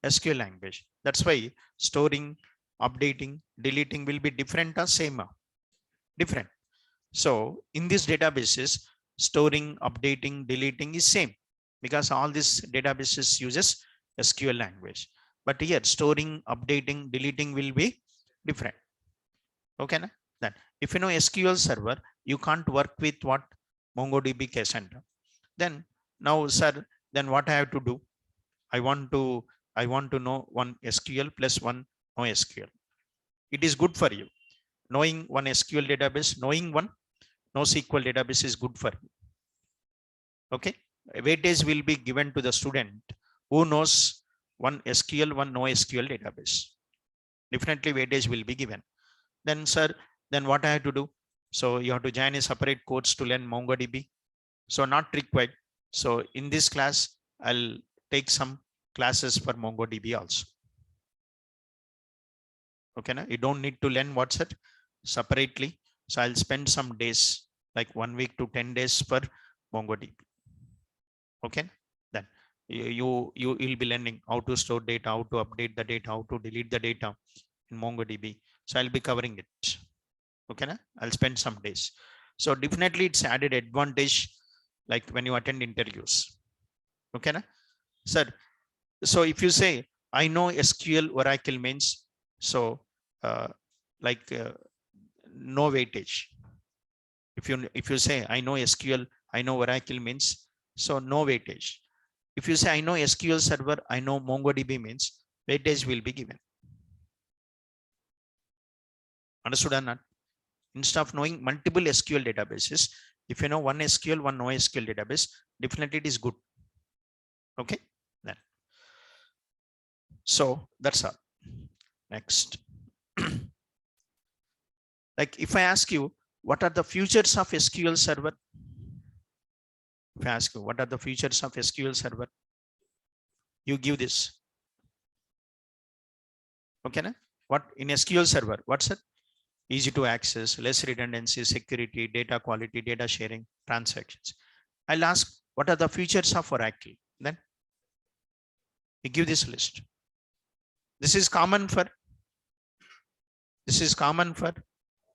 SQL language. That's why storing, updating, deleting will be different or same? Different. So in these databases, storing, updating, deleting is same because all these databases uses SQL language. But here storing, updating, deleting will be different. Okay, na? Then if you know SQL Server, you can't work with what MongoDB Cassandra. Then now, sir, then what I have to do? I want to know one SQL plus one NoSQL. It is good for you. Knowing one SQL database, knowing one NoSQL database is good for you. Okay, weightage will be given to the student who knows one SQL, one NoSQL database. Definitely weightage will be given. Then, sir, then what I have to do? So you have to join a separate course to learn MongoDB. So not required. So in this class, I'll take some classes for MongoDB also. Okay, na? You don't need to learn what's it separately. So I'll spend some days, like 1 week to 10 days for MongoDB. Okay, then you will be learning how to store data, how to update the data, how to delete the data in MongoDB. So I'll be covering it. Okay, na? I'll spend some days. So definitely it's added advantage, like when you attend interviews. Okay, na? Sir, so if you say I know SQL Oracle means, so like no weightage. If you say I know SQL, I know Oracle means, so no weightage. If you say I know SQL Server, I know MongoDB means, weightage will be given. Understood or not? Instead of knowing multiple SQL databases, if you know one SQL, one NoSQL database, definitely it is good. Okay, then. So that's all. Next. Like if I ask you, what are the features of SQL Server? If I ask you, what are the features of SQL Server? You give this. Okay, na? What in SQL Server? What's it? Easy to access, less redundancy, security, data quality, data sharing, transactions. I'll ask, what are the features of Oracle? Then you give this list. This is common for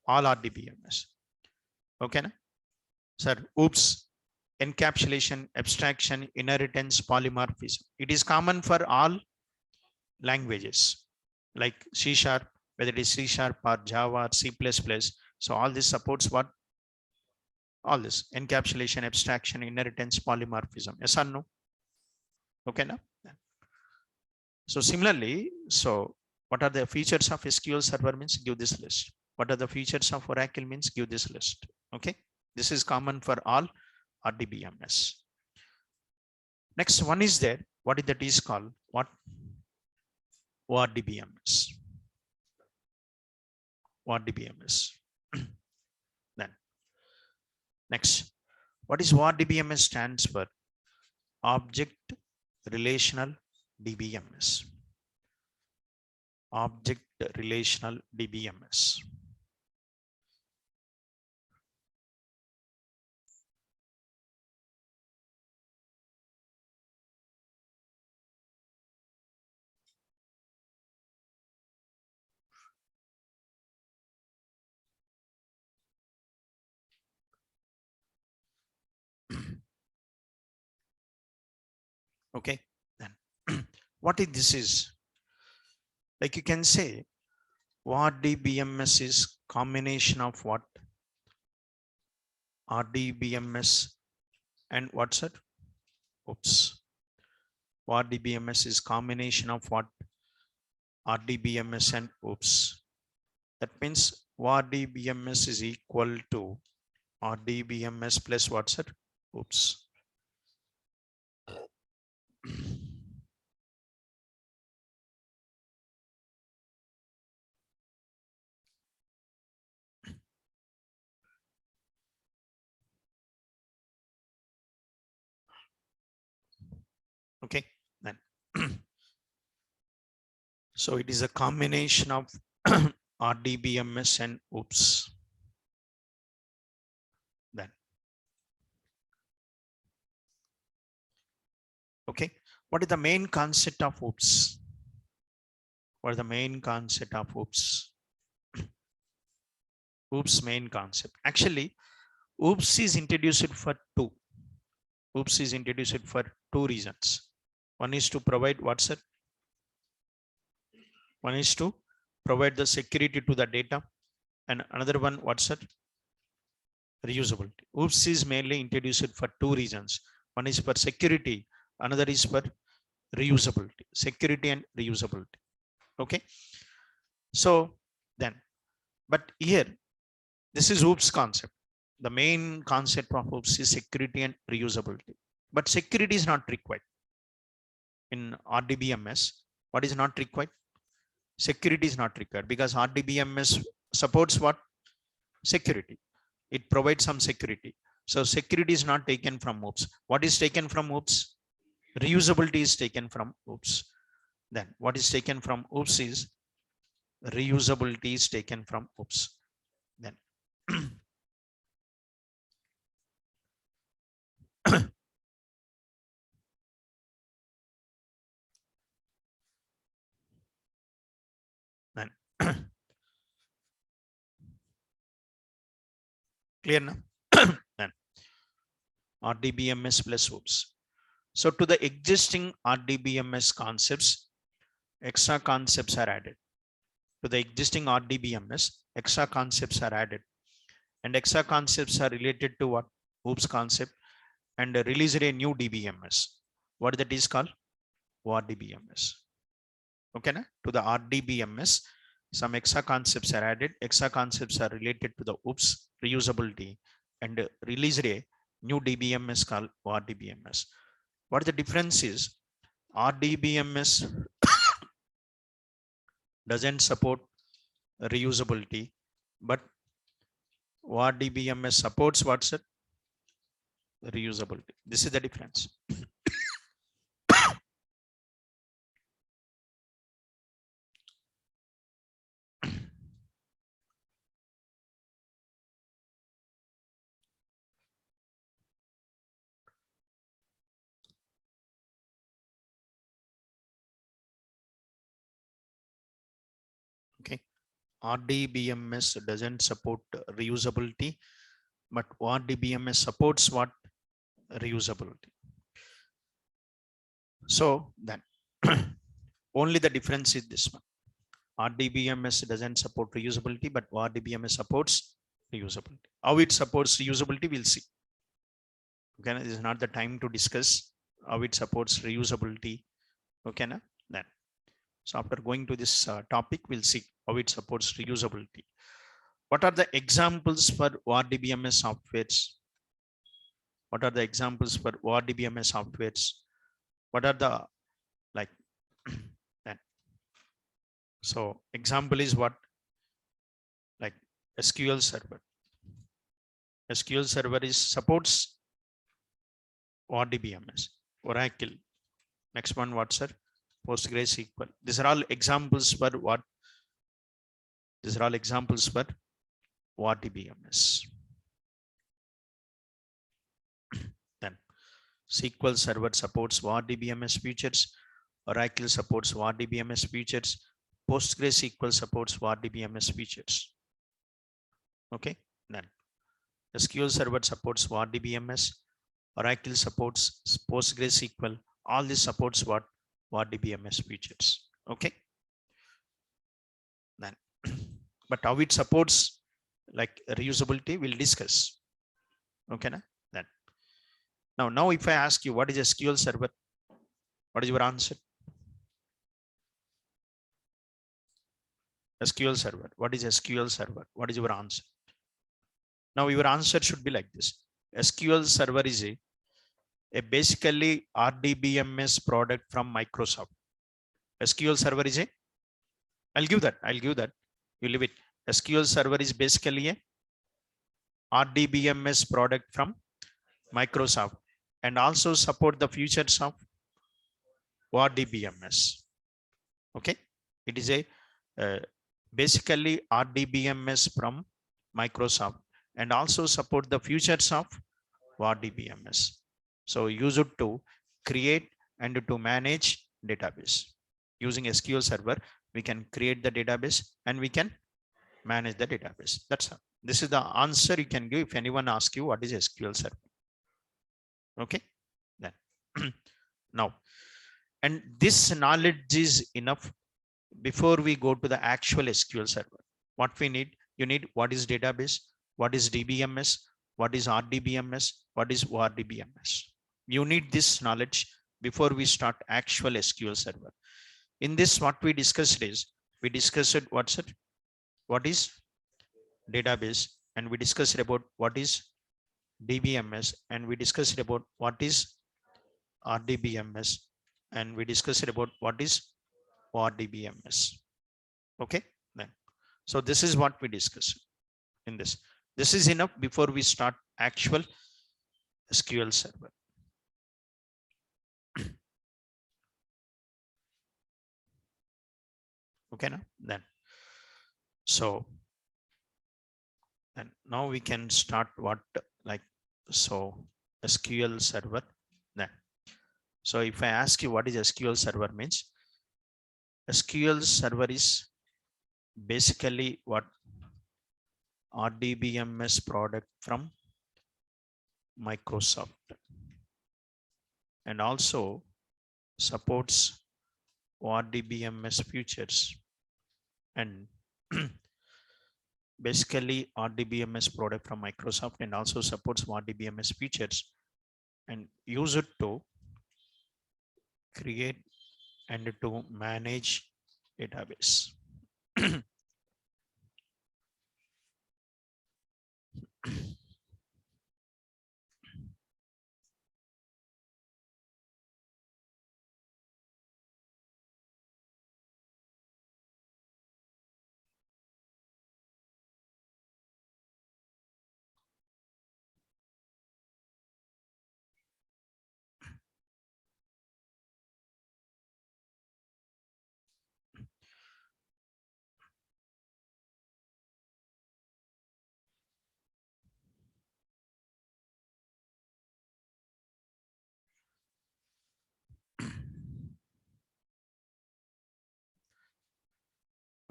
all RDBMS. Okay, na? Sir, oops, encapsulation, abstraction, inheritance, polymorphism. It is common for all languages like C#, whether it is C# or Java or C++. So all this supports what? All this encapsulation, abstraction, inheritance, polymorphism. Yes or no? Okay, now. So similarly, so what are the features of SQL Server means? Give this list. What are the features of Oracle means? Give this list. Okay, this is common for all RDBMS. Next one is there. What is that is called? What? ORDBMS. ORDBMS. Then next, what is ORDBMS stands for? Object Relational DBMS. Object Relational DBMS. Okay, then what is this is? Like you can say, ORDBMS is combination of what? RDBMS and what's it? Oops. ORDBMS is combination of what? RDBMS and oops. That means ORDBMS is equal to RDBMS plus what's it? Oops. Okay, then. So it is a combination of RDBMS and oops. Then. Okay, what is the main concept of oops? What is the main concept of OOPS? OOPS main concept. Actually, OOPS is introduced for two. OOPS is introduced for two reasons. One is to provide what's it? One is to provide the security to the data, and another one what's it? Reusability. OOPS is mainly introduced for two reasons. One is for security, another is for reusability. Security and reusability. Okay. So then, but here, this is OOPS concept. The main concept of OOPS is security and reusability. But security is not required. In RDBMS, what is not required? Security is not required because RDBMS supports what? Security. It provides some security. So security is not taken from OOPS. What is taken from OOPS? Reusability is taken from OOPS. Then what is taken from OOPS is reusability is taken from OOPS. Then then clear now? Then RDBMS plus OOPS. So to the existing RDBMS concepts, extra concepts are added. To the existing RDBMS, extra concepts are added. And extra concepts are related to what? OOPS concept, and released a new DBMS. What that is called? RDBMS. Okay, na? To the RDBMS, some extra concepts are added. Extra concepts are related to the OOPS reusability, and released a new DBMS called RDBMS. What the difference is? RDBMS doesn't support reusability, but RDBMS supports what's it? Reusability. This is the difference. Okay. RDBMS doesn't support reusability, but RDBMS supports what? Reusability. So then only the difference is this one. RDBMS doesn't support reusability, but RDBMS supports reusability. How it supports reusability, we'll see. Okay, this is not the time to discuss how it supports reusability. Okay, na? Then. So after going to this topic, we'll see how it supports reusability. What are the examples for RDBMS softwares? What are the examples for RDBMS softwares? What are the like that? So example is what? Like SQL Server. SQL Server is supports RDBMS. Oracle. Next one, what's sir? PostgreSQL. These are all examples for what? These are all examples for RDBMS. Then SQL Server supports RDBMS features. Oracle supports RDBMS features. PostgreSQL supports RDBMS features. Okay. Then SQL Server supports RDBMS. Oracle supports PostgreSQL. All this supports what? RDBMS features. Okay. Then, but how it supports like reusability, we'll discuss. Okay. Na? Then, now if I ask you what is SQL Server, what is your answer? SQL Server. What is SQL Server? What is your answer? Now your answer should be like this. SQL Server is a basically RDBMS product from Microsoft. SQL Server is I'll give that. You leave it. SQL Server is basically a RDBMS product from Microsoft and also support the features of RDBMS. Okay. It is a basically RDBMS from Microsoft and also support the features of RDBMS. So use it to create and to manage database using SQL Server. we can create the database, and we can manage the database. That's all. This is the answer you can give if anyone asks you what is SQL Server. Okay, then now, and this knowledge is enough before we go to the actual SQL Server. What we need, you need what is database, what is DBMS, what is RDBMS, what is ORDBMS. You need this knowledge before we start actual SQL Server. In this, what we discussed is, we discussed what's it, what is database, and we discussed about what is DBMS, and we discussed about what is RDBMS, and we discussed about what is ORDBMS. Okay, then. So this is what we discussed in this. This is enough before we start actual SQL Server. Okay, now then. So, and now we can start what, like, so SQL Server then. So if I ask you what is SQL Server means, SQL Server is basically what RDBMS product from Microsoft, and also supports RDBMS features, and basically RDBMS product from Microsoft, and also supports RDBMS features, and use it to create and to manage database.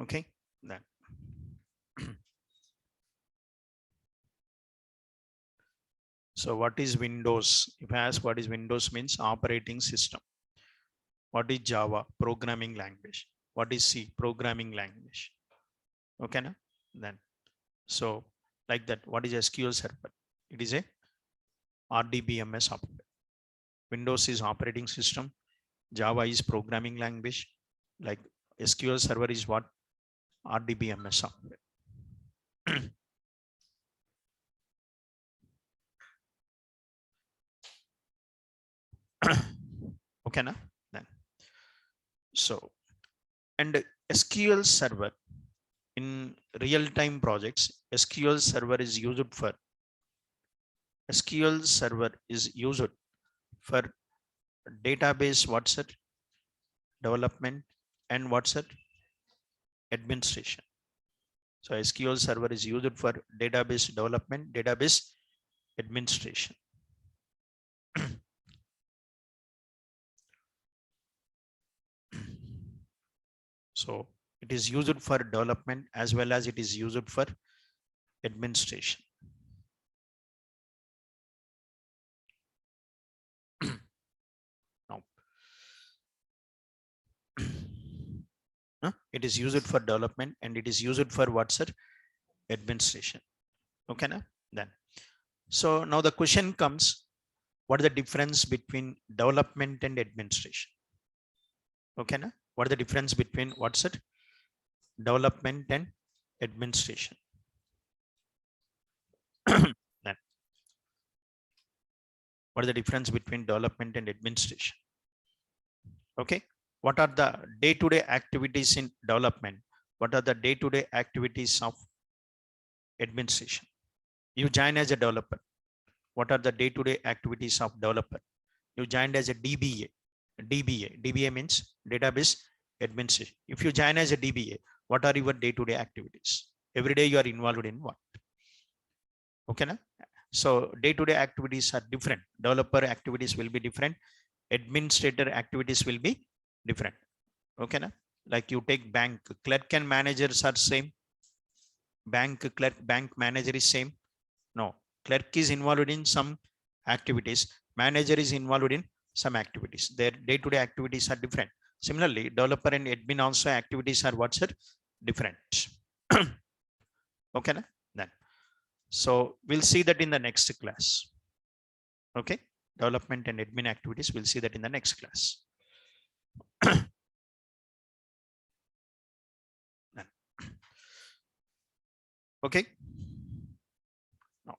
Okay, then. So what is Windows? If I ask what is Windows means operating system. What is Java? Programming language. What is C? Programming language. Okay, na? Then. So like that, what is SQL Server? It is a RDBMS operator. Windows is operating system. Java is programming language. Like SQL Server is what? RDBMS operator. Okay, na? Then. So, and SQL Server in real-time projects, SQL Server is used for database what's it development and what's it administration. So SQL Server is used for database development, database administration. So it is used for development as well as it is used for administration. Now, it is used for development and it is used for what's it administration. Okay, na? Then. So now the question comes, what is the difference between development and administration? Okay, na? What is the difference between what's it development and administration? Then. What is the difference between development and administration? Okay, what are the day-to-day activities in development? What are the day-to-day activities of administration? You join as a developer. What are the day-to-day activities of developer? You joined as a DBA. DBA means database administration. If you join as a DBA, what are your day-to-day activities? Every day you are involved in what? Okay, na? So day-to-day activities are different. Developer activities will be different. Administrator activities will be different. Okay, na? Like you take bank, clerk and managers are same. Bank clerk, bank manager is same. No, clerk is involved in some activities, manager is involved in some activities. Their day-to-day activities are different. Similarly, developer and admin also activities are what's it different. Okay, then so we'll see that in the next class. Okay, development and admin activities, we'll see that in the next class. Okay, now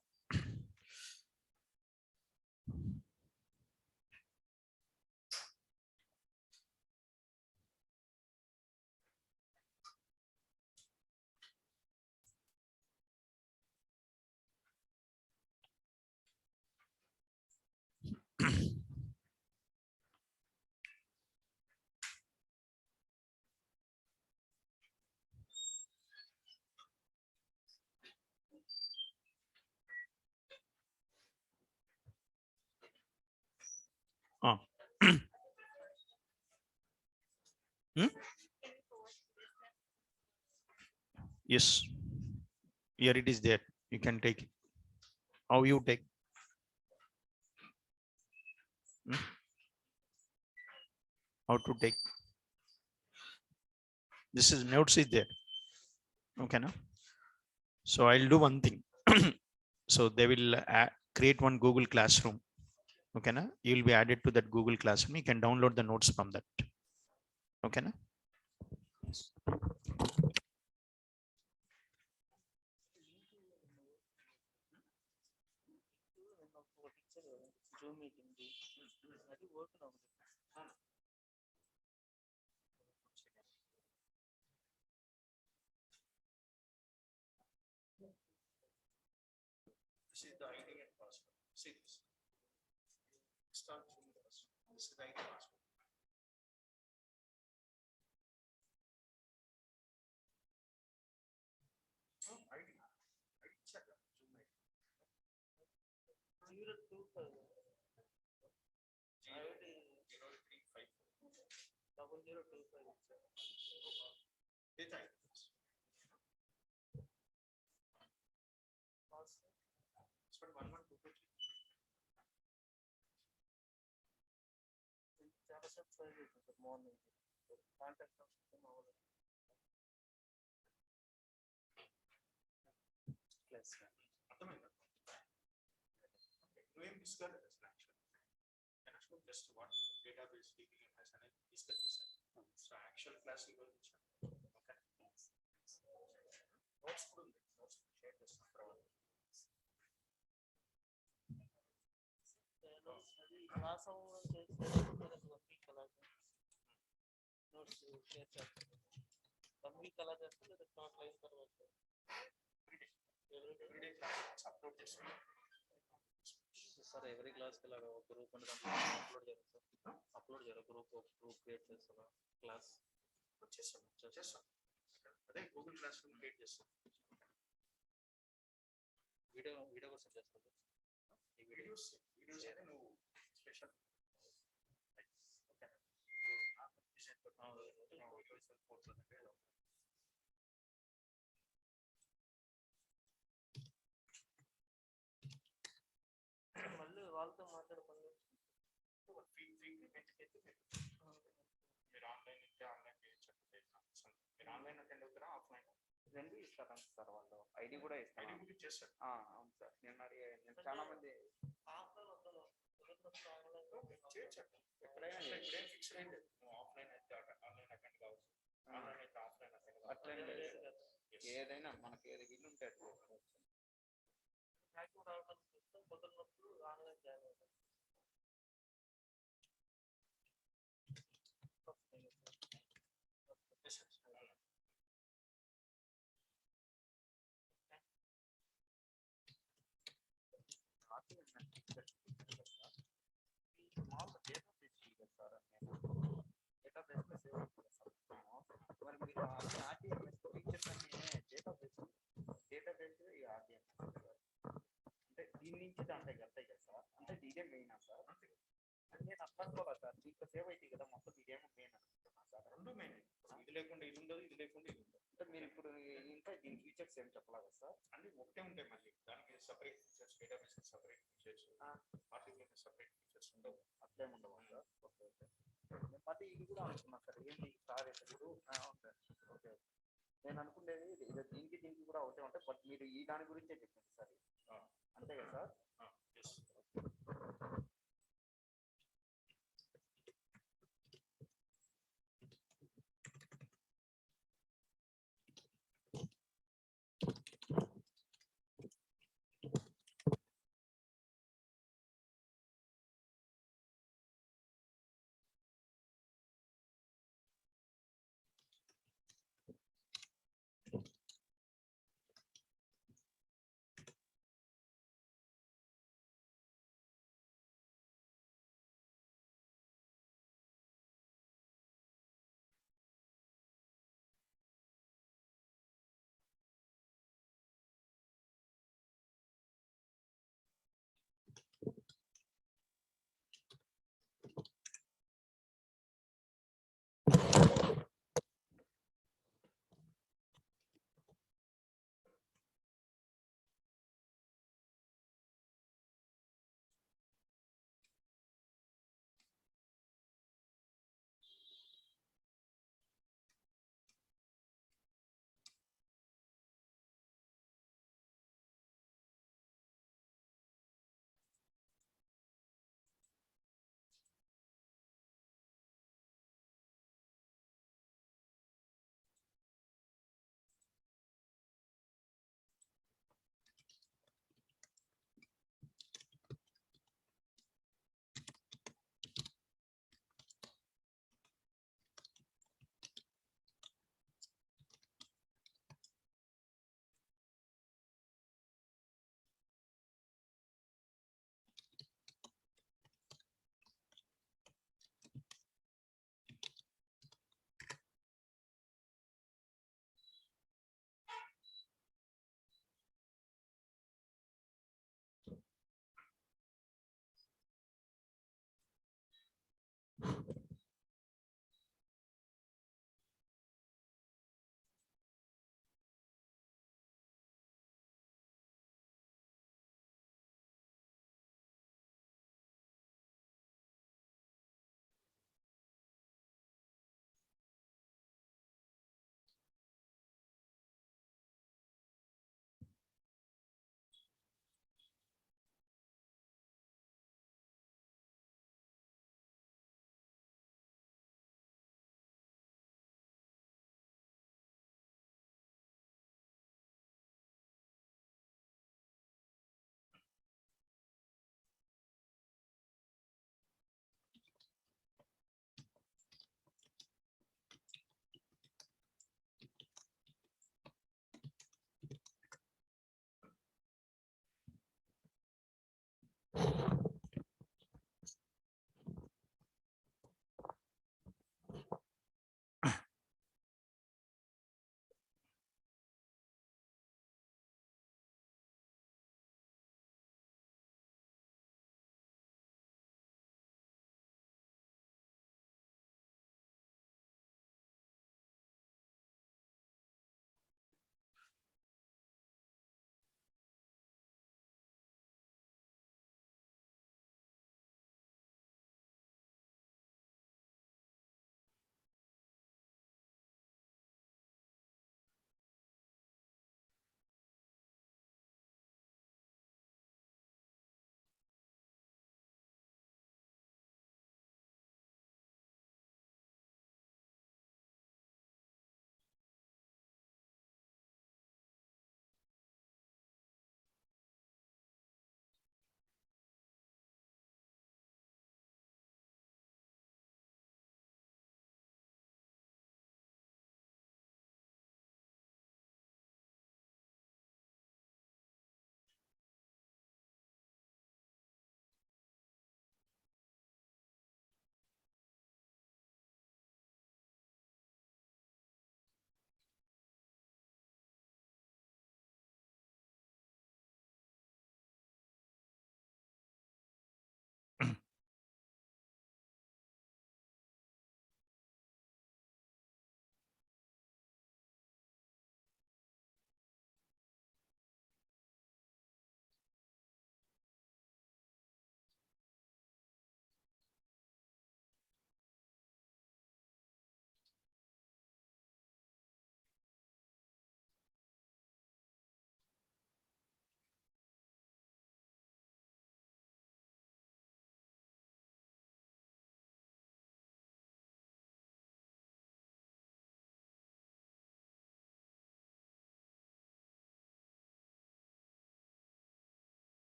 oh. Hmm? Yes, here it is there, you can take it. How you take? Hmm? How to take? This is notes is there. Okay, now so I'll do one thing. So they will create one Google Classroom. Okay, na? You will be added to that Google Classroom. You can download the notes from that. Okay, na? This is the ID and password. See this. Start from this. This is the ID password. Oh, ID. ID check. Zoom ID. 025. ID 0354. 0025. Data ID. Password 1123. చాలా సేపు try చేసాను sir morning contact class అర్థమైందా నువ్వేం discuss actual just what database DBMS అనేది discuss చేశాను so actual class గురించి okay notes కూడా ఉంది నోట్స్ షేర్ చేస్తాను తర్వాత క్లాస్ అవ్వడం చేస్తే నోట్స్ షేర్ చేస్తాను 1 వీక్ అలా చేస్తే లేదా షార్ట్ లైన్ తర్వాత ఎవ్రీడే క్లాస్ అప్లోడ్ చేస్తాను సార్ ఎవరీ క్లాస్కి ఇలాగ ఒక గ్రూప్ అంటే అప్లోడ్ చేయాలి సార్ అప్లోడ్ చేయాలి గ్రూప్ క్రియేట్ చేస్తాను క్లాస్ చేస్తాను అదే గూగుల్ క్లాస్ రూమ్ క్రియేట్ చేస్తాను వీడియో కూడా సెండ్ చేస్తాను ఈ వీడియోస్ అయితే నువ్వు స్పెషల్ మళ్ళీ వాళ్ళతో మాట్లాడుకోండి మీరు ఆన్లైన్ అయితే ఆన్లైన్ చేయొచ్చు మీరు ఆన్లైన్ అటెండ్ అవుతారా ఆఫ్లైన్ రెండు ఇస్తారా సార్ వాళ్ళు ఐడి కూడా ఇస్తారు ఐడి కూడా ఇచ్చేస్తారు అవును సార్ నేను చాలా మంది ఆఫ్లైన్ చేయొచ్చు ఎక్కడైనా ఇప్పుడేం ఫిక్స్ అయింది ఆఫ్లైన్ అయితే ఆన్లైన్ అటెండ్ కావచ్చు ఆన్లైన్ అయితే ఆఫ్లైన్ అటెండ్ అట్లనే ఏదైనా మనకి ఏది వీలు ఉంటే కుదిరినప్పుడు ఆన్లైన్ జాయిన్ అవుతాం మరి మీరు ఆర్టీఎంఎస్ ఫీచర్స్ అన్ని డేటాబేస్ ఈ ఆర్టీఎంఎస్ అంటే దీని నుంచి దాంట్లో వెళ్తాయి కదా సార్ అంటే ఇదే మెయినా సార్ నేను అర్థం అనుకోలేదు సార్ దీంట్లో సేవ్ అయితే కదా మొత్తం ఇదేమో మెయిన్ అనుకుంటున్నా సార్ రెండు మెయిన్ ఇది లేకుండా ఇది ఉండదు, ఇది లేకుండా ఇది ఉండదు. అంటే మీరు ఇప్పుడు ఇంకా దీని ఫీచర్స్ ఏం చెప్పలేదు సార్? అన్ని ఒకటే ఉంటాయి. మళ్ళీ దానికి separate features, database separate features, artificial separate features ఉండవు. అట్లేం ఉండవు సార్? Okay okay. మళ్ళీ ఇది కూడా అనుకున్నాను సార్, ఏంటి సార్ ఇప్పుడు ఓకే ఓకే. నేను అనుకునేది దీనికి దీనికి కూడా ఒకటే ఉంటాయి, బట్ మీరు ఈ దాని గురించే చెప్పింది సార్, అంతే కదా sir?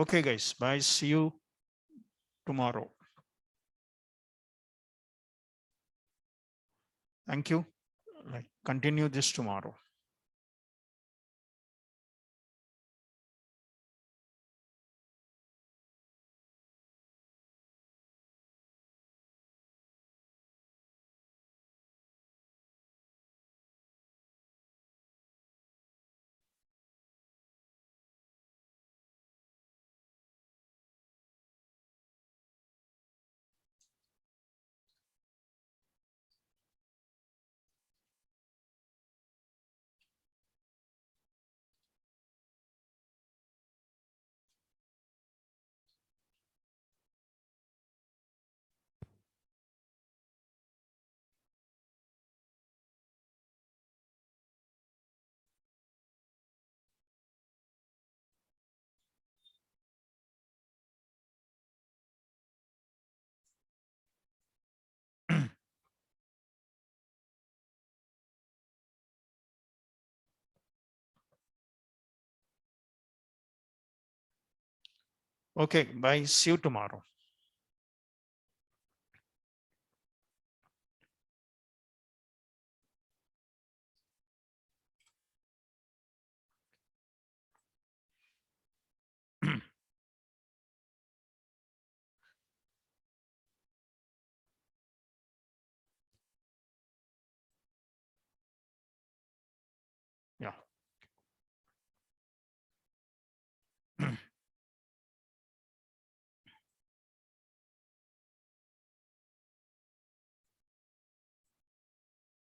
Okay, guys. Bye. See you tomorrow. Thank you. Like, continue this tomorrow. Okay, bye. See you tomorrow.